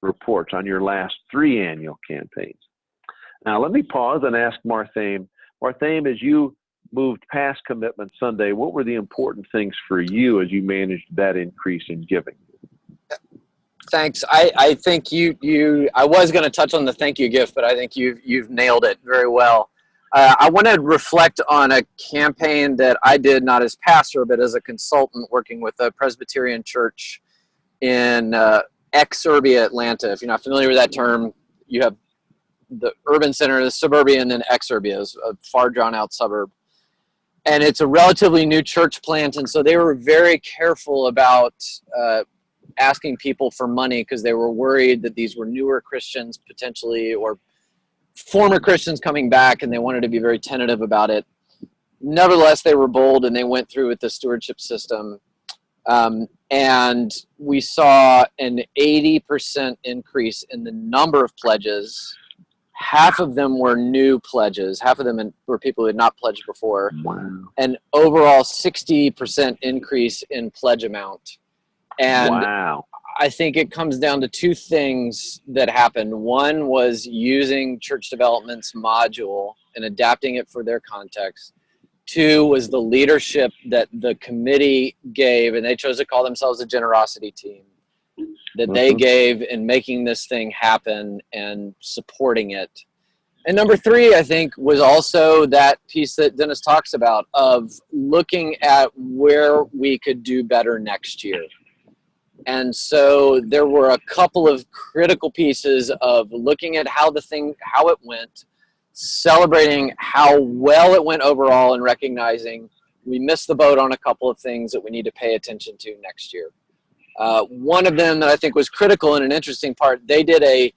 reports on your last 3 annual campaigns. Now, let me pause and ask Marthine. Marthine, as you moved past Commitment Sunday, what were the important things for you as you managed that increase in giving? Thanks. I think I was going to touch on the thank you gift, but I think you've nailed it very well. I want to reflect on a campaign that I did not as pastor, but as a consultant working with a Presbyterian church in exurbia Atlanta. If you're not familiar with that term, you have the urban center, the suburban, and exurbia is a far drawn out suburb. And it's a relatively new church plant, and so they were very careful about asking people for money because they were worried that these were newer Christians potentially, or former Christians coming back, and they wanted to be very tentative about it. Nevertheless, they were bold and they went through with the stewardship system. And we saw an 80% increase in the number of pledges. Half of them were new pledges. Half of them were people who had not pledged before. Wow. An overall 60% increase in pledge amount. And wow. I think it comes down to 2 things that happened. One was using church development's module and adapting it for their context. 2 was the leadership that the committee gave, and they chose to call themselves a generosity team, that they gave in making this thing happen and supporting it. And number 3, I think, was also that piece that Dennis talks about of looking at where we could do better next year. And so there were a couple of critical pieces of looking at how it went, celebrating how well it went overall, and recognizing we missed the boat on a couple of things that we need to pay attention to next year. One of them that I think was critical and an interesting part, they did a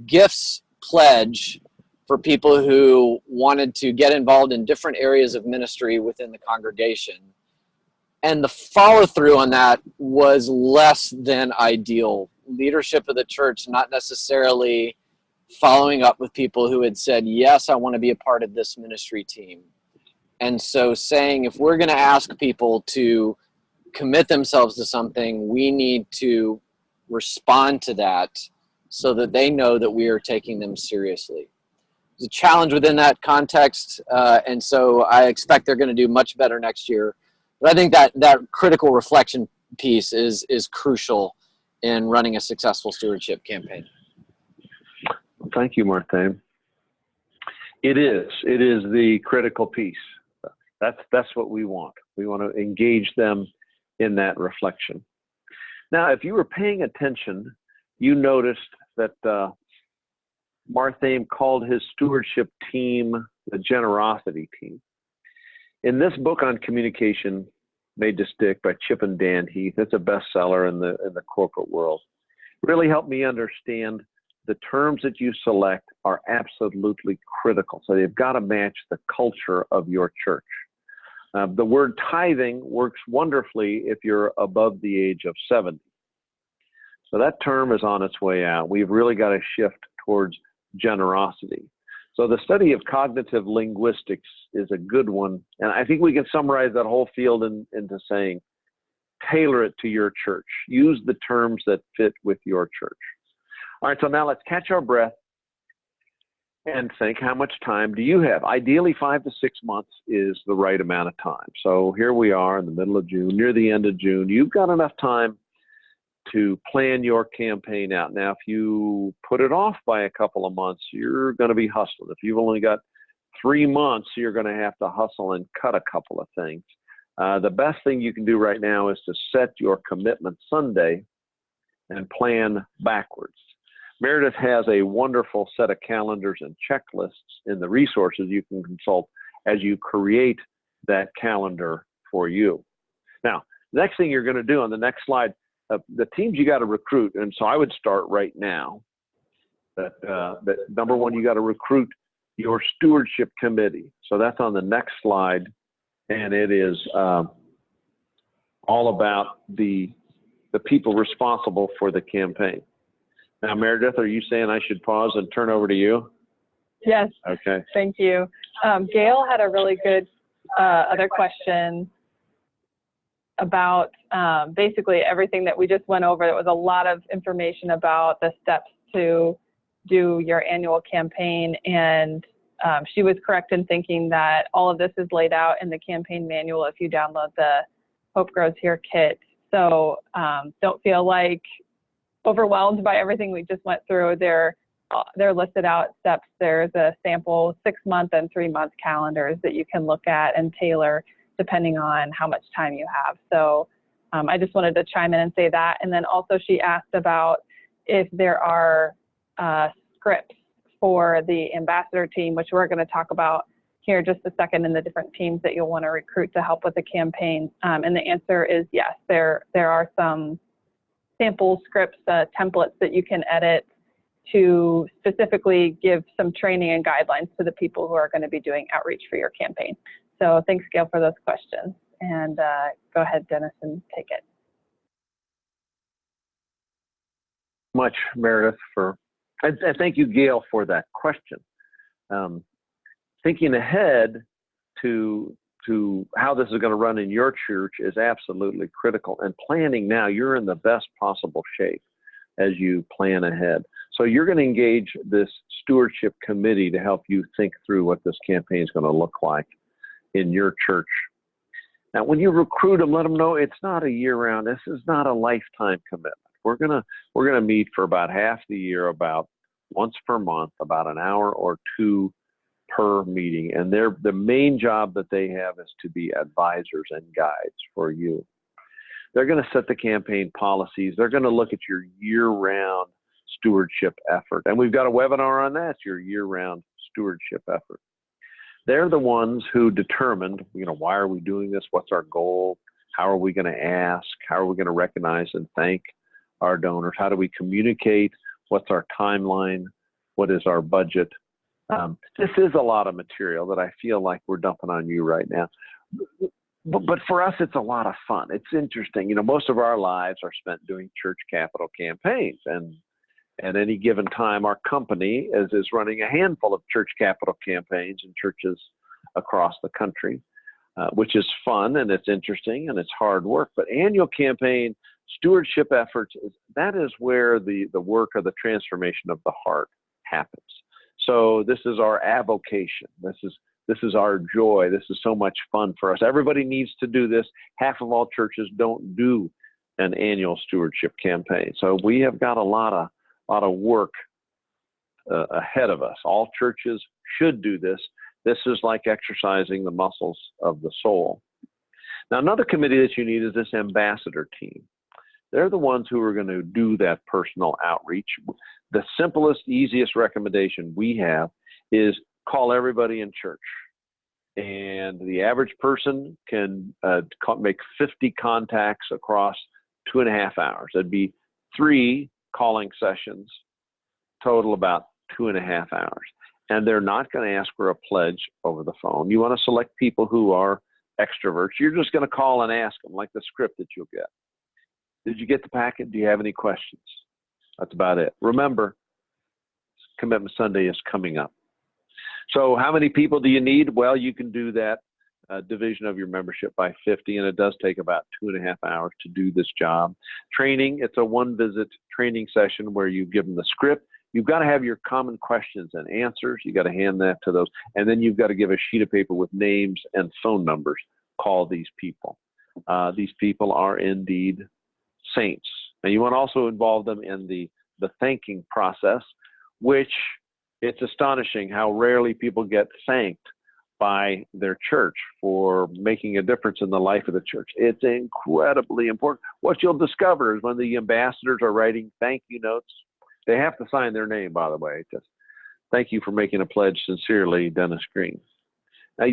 gifts pledge for people who wanted to get involved in different areas of ministry within the congregation. And the follow through on that was less than ideal. Leadership of the church not necessarily following up with people who had said, yes, I want to be a part of this ministry team. And so saying, if we're going to ask people to commit themselves to something, we need to respond to that so that they know that we are taking them seriously. It's a challenge within that context, and so I expect they're going to do much better next year. But I think that critical reflection piece is crucial in running a successful stewardship campaign. Thank you, Martha. It is the critical piece. That's what we want. We want to engage them in that reflection. Now, if you were paying attention, you noticed that Martha called his stewardship team the generosity team. In this book on communication, Made to Stick by Chip and Dan Heath, it's a bestseller in the corporate world. Really helped me understand the terms that you select are absolutely critical. So they've got to match the culture of your church. The word tithing works wonderfully if you're above the age of 70. So that term is on its way out. We've really got to shift towards generosity. So the study of cognitive linguistics is a good one. And I think we can summarize that whole field into saying, tailor it to your church. Use the terms that fit with your church. All right, so now let's catch our breath and think, how much time do you have? Ideally, 5 to 6 months is the right amount of time. So here we are in the middle of June, near the end of June. You've got enough time to plan your campaign out. Now, if you put it off by a couple of months, you're going to be hustling. If you've only got 3 months, you're going to have to hustle and cut a couple of things. The best thing you can do right now is to set your commitment Sunday and plan backwards. Meredith has a wonderful set of calendars and checklists in the resources you can consult as you create that calendar for you. Now, next thing you're going to do on the next slide, the teams you got to recruit, and so I would start right now. That number one, you got to recruit your stewardship committee. So that's on the next slide, and it is all about the people responsible for the campaign. Now, Meredith, are you saying I should pause and turn over to you? Yes. Okay. Thank you. Gail had a really good other question about basically everything that we just went over. There was a lot of information about the steps to do your annual campaign, and she was correct in thinking that all of this is laid out in the campaign manual if you download the Hope Grows Here kit. So don't feel like overwhelmed by everything we just went through. They're listed out steps. There's a sample 6-month and 3-month calendars that you can look at and tailor depending on how much time you have. So I just wanted to chime in and say that. And then also she asked about if there are scripts for the ambassador team, which we're going to talk about here just a second, in the different teams that you'll want to recruit to help with the campaign. And the answer is yes, there are some sample scripts, templates that you can edit to specifically give some training and guidelines to the people who are going to be doing outreach for your campaign. So thanks, Gail, for those questions. And go ahead, Dennis, and take it. Much, Meredith, and thank you, Gail, for that question. Thinking ahead to how this is going to run in your church is absolutely critical. And planning now, you're in the best possible shape as you plan ahead. So you're going to engage this stewardship committee to help you think through what this campaign is going to look like in your church. Now, when you recruit them, let them know it's not a year-round. This is not a lifetime commitment. We're gonna meet for about half the year, about once per month, about an hour or two per meeting. And the main job that they have is to be advisors and guides for you. They're going to set the campaign policies. They're going to look at your year-round stewardship effort. And we've got a webinar on that, your year-round stewardship effort. They're the ones who determined, why are we doing this? What's our goal? How are we going to ask? How are we going to recognize and thank our donors? How do we communicate? What's our timeline? What is our budget? This is a lot of material that I feel like we're dumping on you right now. But for us, it's a lot of fun. It's interesting. Most of our lives are spent doing church capital campaigns. And at any given time, our company is running a handful of church capital campaigns in churches across the country, which is fun and it's interesting and it's hard work. But annual campaign stewardship efforts, that is where the work of the transformation of the heart happens. So this is our avocation. This is our joy. This is so much fun for us. Everybody needs to do this. Half of all churches don't do an annual stewardship campaign. So we have got a lot of work ahead of us. All churches should do this. This is like exercising the muscles of the soul. Now, another committee that you need is this ambassador team. They're the ones who are going to do that personal outreach. The simplest, easiest recommendation we have is call everybody in church. And the average person can make 50 contacts across 2.5 hours. That'd be 3 calling sessions, total about 2.5 hours. And they're not going to ask for a pledge over the phone. You want to select people who are extroverts. You're just going to call and ask them, like the script that you'll get. Did you get the packet? Do you have any questions? That's about it. Remember, Commitment Sunday is coming up. So how many people do you need? Well, you can do that division of your membership by 50, and it does take about 2.5 hours to do this job. Training, it's a 1-visit training session where you give them the script. You've got to have your common questions and answers. You've got to hand that to those. And then you've got to give a sheet of paper with names and phone numbers. Call these people. These people are indeed saints. And you want to also involve them in the thanking process, which it's astonishing how rarely people get thanked by their church for making a difference in the life of the church. It's incredibly important. What you'll discover is when the ambassadors are writing thank you notes, they have to sign their name, by the way. Just thank you for making a pledge, sincerely, Dennis Green. Now,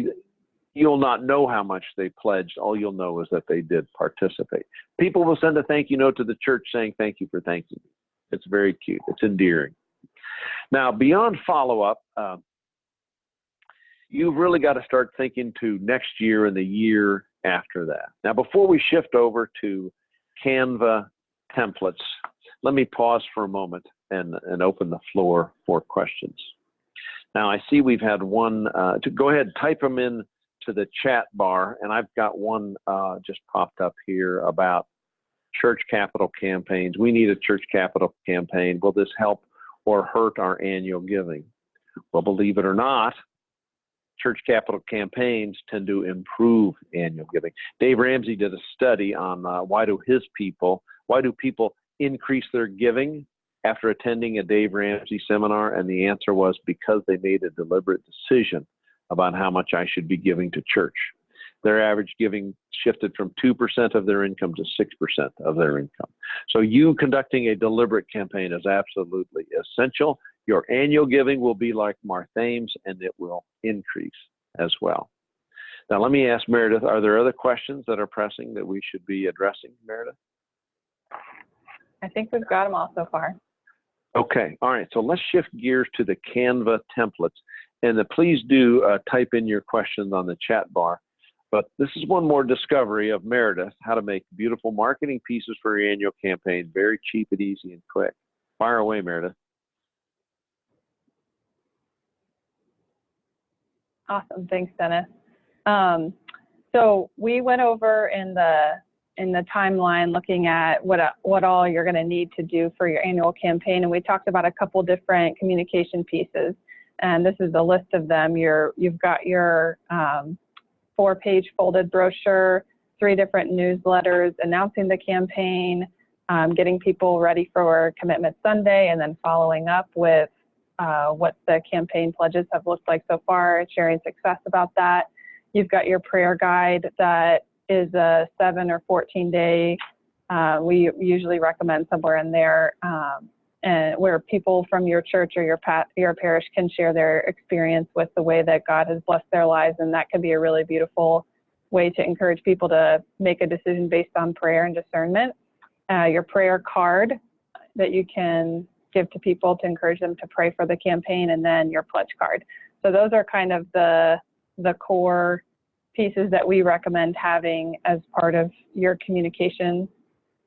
you'll not know how much they pledged. All you'll know is that they did participate. People will send a thank you note to the church saying thank you for thanking me. It's very cute. It's endearing. Now, beyond follow-up, you've really got to start thinking to next year and the year after that. Now, before we shift over to Canva templates, let me pause for a moment and open the floor for questions. Now, I see we've had one. Go ahead, type them in to the chat bar, and I've got one just popped up here about church capital campaigns. We need a church capital campaign. Will this help or hurt our annual giving? Well, believe it or not, church capital campaigns tend to improve annual giving. Dave Ramsey did a study on why do people increase their giving after attending a Dave Ramsey seminar, and the answer was because they made a deliberate decision about how much I should be giving to church. Their average giving shifted from 2% of their income to 6% of their income. So you conducting a deliberate campaign is absolutely essential. Your annual giving will be like Marthaim's, and it will increase as well. Now, let me ask Meredith, are there other questions that are pressing that we should be addressing, Meredith? I think we've got them all so far. Okay, all right, so let's shift gears to the Canva templates. And please do type in your questions on the chat bar. But this is one more discovery of Meredith, how to make beautiful marketing pieces for your annual campaign, very cheap and easy and quick. Fire away, Meredith. Awesome, thanks, Dennis. So we went over in the timeline looking at what all you're going to need to do for your annual campaign, and we talked about a couple different communication pieces. And this is a list of them. You've got your 4-page folded brochure, 3 different newsletters announcing the campaign, getting people ready for Commitment Sunday, and then following up with what the campaign pledges have looked like so far, sharing success about that. You've got your prayer guide that is a 7 or 14 day. We usually recommend somewhere in there. where people from your church or your parish can share their experience with the way that God has blessed their lives. And that can be a really beautiful way to encourage people to make a decision based on prayer and discernment. Your prayer card that you can give to people to encourage them to pray for the campaign, and then your pledge card. So those are kind of the core pieces that we recommend having as part of your communication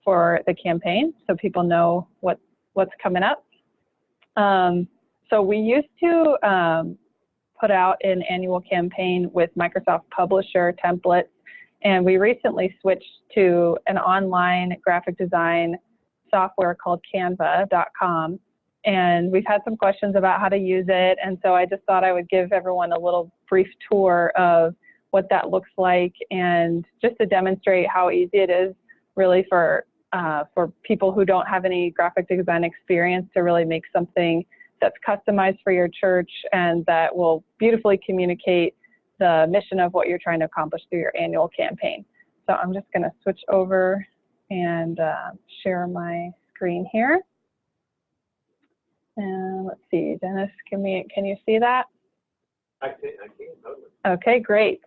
for the campaign, so people know what's coming up. So we used to put out an annual campaign with Microsoft Publisher templates, and we recently switched to an online graphic design software called Canva.com. And we've had some questions about how to use it, and so I just thought I would give everyone a little brief tour of what that looks like, and just to demonstrate how easy it is really for people who don't have any graphic design experience to really make something that's customized for your church and that will beautifully communicate the mission of what you're trying to accomplish through your annual campaign. So I'm just going to switch over and share my screen here. And let's see, Dennis, can you see that? I can, totally. Okay, great.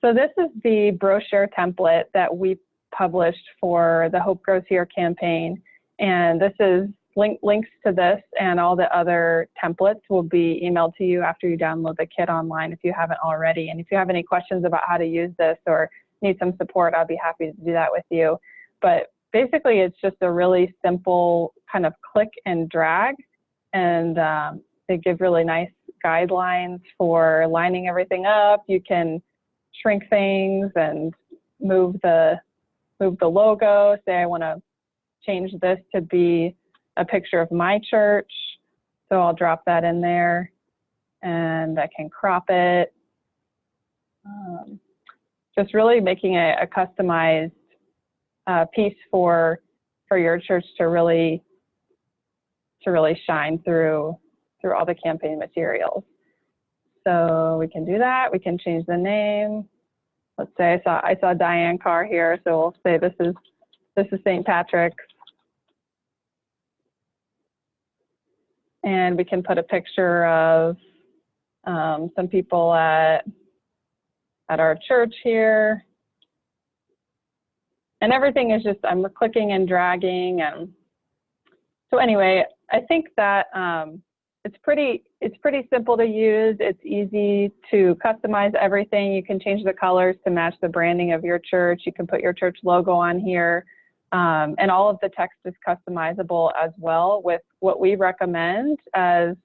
So this is the brochure template that we published for the Hope Grows Here campaign. And this is links to this and all the other templates will be emailed to you after you download the kit online if you haven't already. And if you have any questions about how to use this or need some support, I'll be happy to do that with you. But basically, it's just a really simple kind of click and drag. And they give really nice guidelines for lining everything up. You can shrink things and move the logo. Say I want to change this to be a picture of my church. So I'll drop that in there and I can crop it. Just really making a customized piece for your church to really shine through all the campaign materials. So we can do that. We can change the name. Let's say I saw Diane Carr here, so we'll say this is St. Patrick's. And we can put a picture of some people at our church here. And everything is just, I'm clicking and dragging. And so anyway, I think that it's pretty simple to use. It's easy to customize everything. You can change the colors to match the branding of your church. You can put your church logo on here. And all of the text is customizable as well with what we recommend as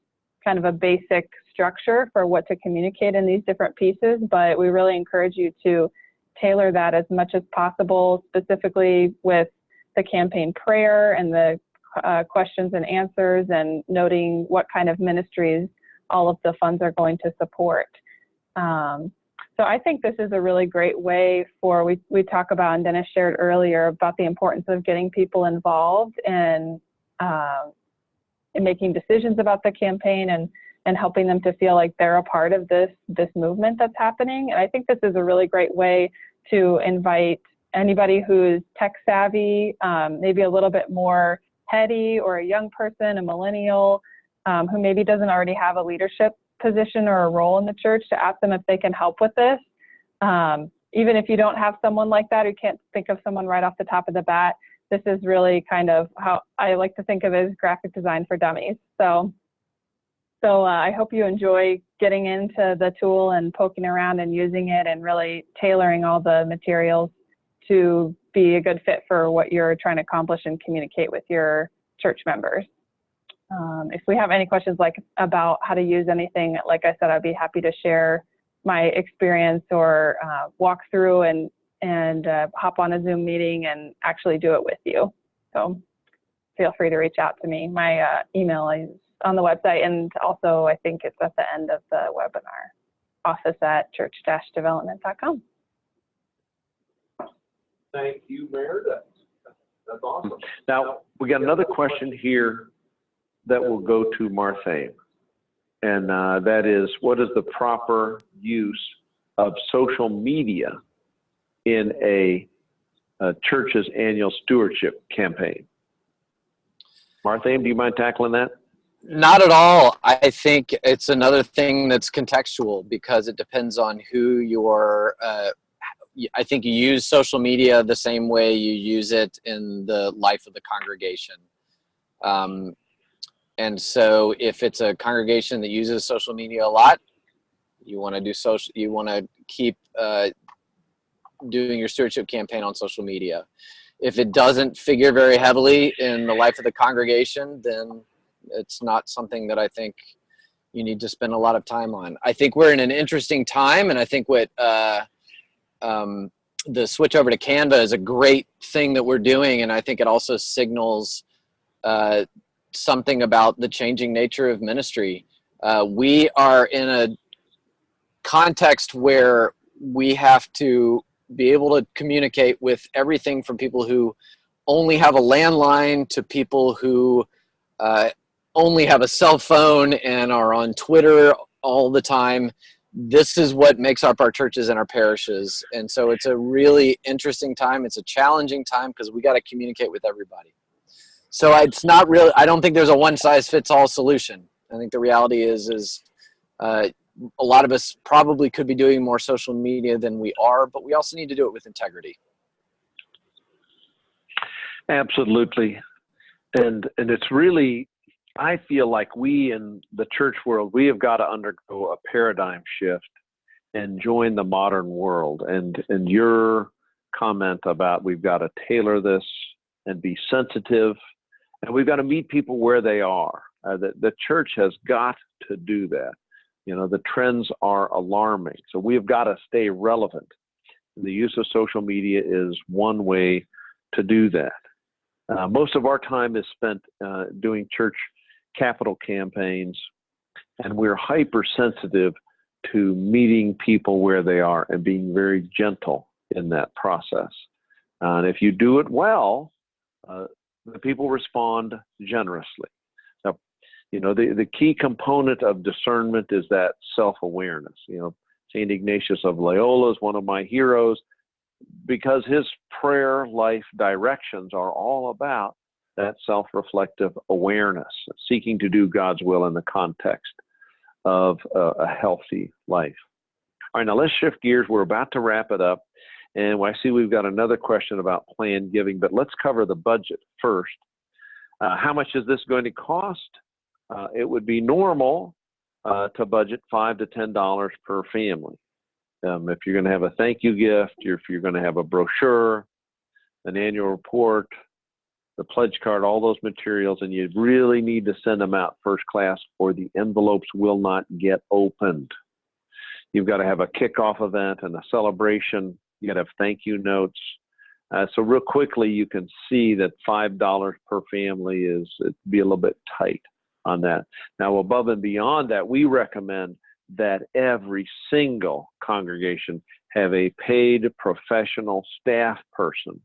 kind of a basic structure for what to communicate in these different pieces. But we really encourage you to tailor that as much as possible, specifically with the campaign prayer and the questions and answers, and noting what kind of ministries all of the funds are going to support. So I think this is a really great way for, we talk about, and Dennis shared earlier, about the importance of getting people involved in making decisions about the campaign and helping them to feel like they're a part of this movement that's happening. And I think this is a really great way to invite anybody who's tech savvy, maybe a little bit more heady, or a young person, a millennial, who maybe doesn't already have a leadership position or a role in the church, to ask them if they can help with this. Even if you don't have someone like that, or can't think of someone right off the top of the bat, this is really kind of how I like to think of it as graphic design for dummies. So I hope you enjoy getting into the tool and poking around and using it, and really tailoring all the materials to be a good fit for what you're trying to accomplish and communicate with your church members. If we have any questions about how to use anything, like I said, I'd be happy to share my experience, or walk through and hop on a Zoom meeting and actually do it with you. So feel free to reach out to me. My email is on the website, and also I think it's at the end of the webinar, office@church-development.com. Thank you, Meredith. That's awesome. Now, we got another question here that will go to Marthane. And that is, what is the proper use of social media in a church's annual stewardship campaign? Martha, do you mind tackling that? Not at all. I think it's another thing that's contextual because it depends on who you're. I think you use social media the same way you use it in the life of the congregation. And so if it's a congregation that uses social media a lot, you want to do social, you want to keep doing your stewardship campaign on social media. If it doesn't figure very heavily in the life of the congregation, then it's not something that I think you need to spend a lot of time on. I think we're in an interesting time, and I think what the switch over to Canva is a great thing that we're doing, and I think it also signals something about the changing nature of ministry. We are in a context where we have to be able to communicate with everything from people who only have a landline to people who only have a cell phone and are on Twitter all the time. This is what makes up our churches and our parishes. And so it's a really interesting time. It's a challenging time because we got to communicate with everybody. So it's not really, I don't think there's a one size fits all solution. I think the reality is a lot of us probably could be doing more social media than we are, but we also need to do it with integrity. Absolutely. And it's really, I feel like we in the church world, we have got to undergo a paradigm shift and join the modern world. And your comment about we've got to tailor this and be sensitive, and we've got to meet people where they are. The church has got to do that. You know, the trends are alarming. So we've got to stay relevant. The use of social media is one way to do that. Most of our time is spent doing church capital campaigns, and we're hypersensitive to meeting people where they are and being very gentle in that process. And if you do it well, the people respond generously. Now, you know, the key component of discernment is that self-awareness. You know, St. Ignatius of Loyola is one of my heroes because his prayer life directions are all about that self-reflective awareness, seeking to do God's will in the context of a healthy life. All right, now let's shift gears. We're about to wrap it up. And I see we've got another question about planned giving, but let's cover the budget first. How much is this going to cost? It would be normal to budget $5 to $10 per family. If you're going to have a thank you gift, if you're going to have a brochure, an annual report, the pledge card, all those materials, and you really need to send them out first class or the envelopes will not get opened. You've got to have a kickoff event and a celebration. You got to have thank you notes. So real quickly, you can see that $5 per family it'd be a little bit tight on that. Now, above and beyond that, we recommend that every single congregation have a paid professional staff person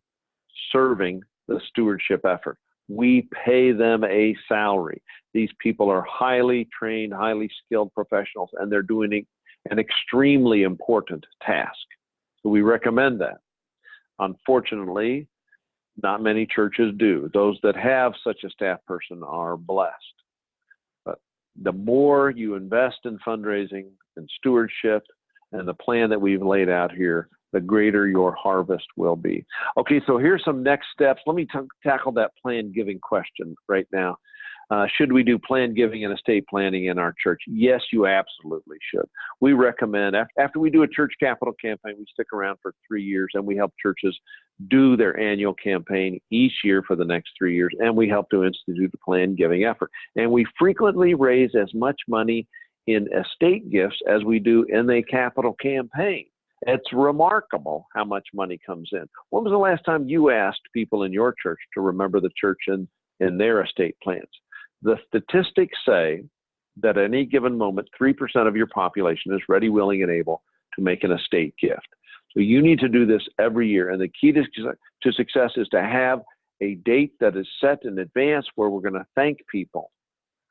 serving the stewardship effort. We pay them a salary. These people are highly trained, highly skilled professionals, and they're doing an extremely important task. So we recommend that. Unfortunately, not many churches do. Those that have such a staff person are blessed. But the more you invest in fundraising and stewardship and the plan that we've laid out here, the greater your harvest will be. Okay, so here's some next steps. Let me tackle that planned giving question right now. Should we do planned giving and estate planning in our church? Yes, you absolutely should. We recommend, after we do a church capital campaign, we stick around for 3 years and we help churches do their annual campaign each year for the next 3 years, and we help to institute a planned giving effort. And we frequently raise as much money in estate gifts as we do in a capital campaign. It's remarkable how much money comes in. When was the last time you asked people in your church to remember the church in their estate plans? The statistics say that at any given moment, 3% of your population is ready, willing, and able to make an estate gift. So you need to do this every year. And the key to success is to have a date that is set in advance where we're going to thank people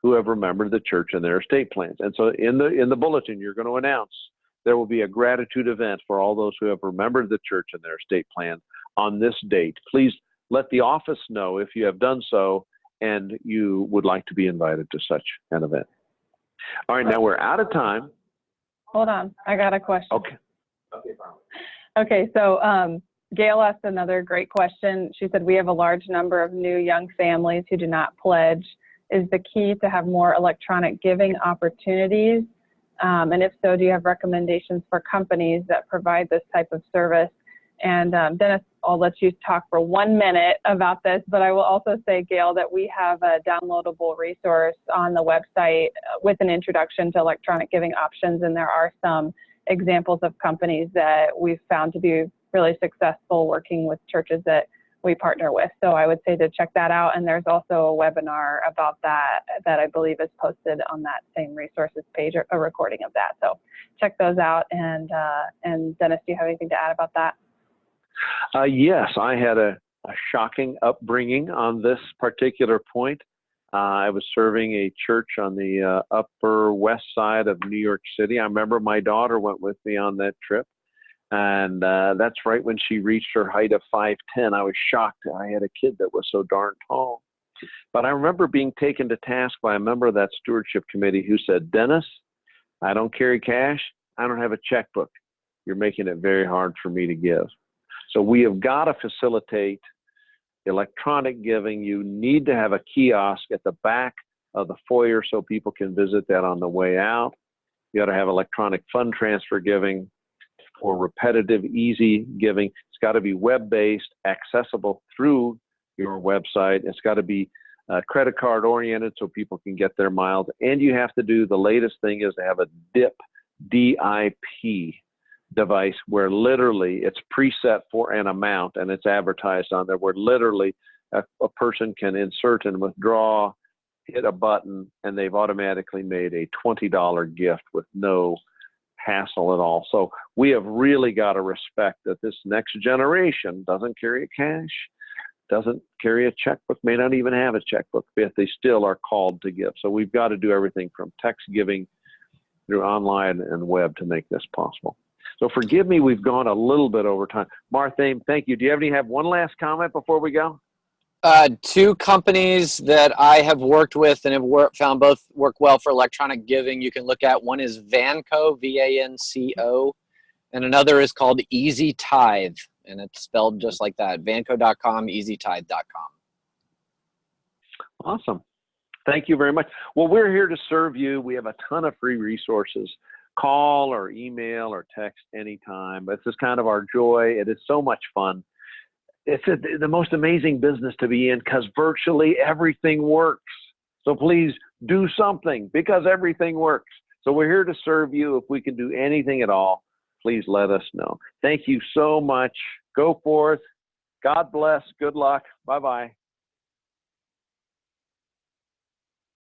who have remembered the church and their estate plans. And so in the bulletin, you're going to announce there will be a gratitude event for all those who have remembered the church and their estate plan on this date. Please let the office know if you have done so, and you would like to be invited to such an event. All right, now we're out of time. Hold on, I got a question. Okay. Okay, so Gail asked another great question. She said, we have a large number of new young families who do not pledge. Is the key to have more electronic giving opportunities? And if so, do you have recommendations for companies that provide this type of service? And Dennis, I'll let you talk for 1 minute about this, but I will also say, Gail, that we have a downloadable resource on the website with an introduction to electronic giving options, and there are some examples of companies that we've found to be really successful working with churches that we partner with. So I would say to check that out, and there's also a webinar about that I believe is posted on that same resources page, or a recording of that. So check those out, and Dennis, do you have anything to add about that? Yes, I had a shocking upbringing on this particular point. I was serving a church on the upper west side of New York City. I remember my daughter went with me on that trip, and that's right when she reached her height of 5'10". I was shocked. I had a kid that was so darn tall. But I remember being taken to task by a member of that stewardship committee who said, Dennis, I don't carry cash. I don't have a checkbook. You're making it very hard for me to give. So we have got to facilitate electronic giving. You need to have a kiosk at the back of the foyer so people can visit that on the way out. You got to have electronic fund transfer giving for repetitive, easy giving. It's got to be web-based, accessible through your website. It's got to be credit card oriented so people can get their miles. And you have to do, the latest thing is to have a DIP device where literally it's preset for an amount and it's advertised on there, where literally a person can insert and withdraw, hit a button, and they've automatically made a $20 gift with no hassle at all. So we have really got to respect that this next generation doesn't carry a cash, doesn't carry a checkbook, may not even have a checkbook, but they still are called to give. So we've got to do everything from text giving through online and web to make this possible. So forgive me, we've gone a little bit over time. Marthame, thank you. Do you have one last comment before we go? Two companies that I have worked with and have found both work well for electronic giving you can look at. One is Vanco, V-A-N-C-O, and another is called Easy Tithe, and it's spelled just like that, vanco.com, easytithe.com. Awesome. Thank you very much. Well, we're here to serve you. We have a ton of free resources. Call or email or text anytime. This is kind of our joy. It is so much fun. It's the most amazing business to be in because virtually everything works. So please do something because everything works. So we're here to serve you. If we can do anything at all, please let us know. Thank you so much. Go forth. God bless. Good luck. Bye-bye.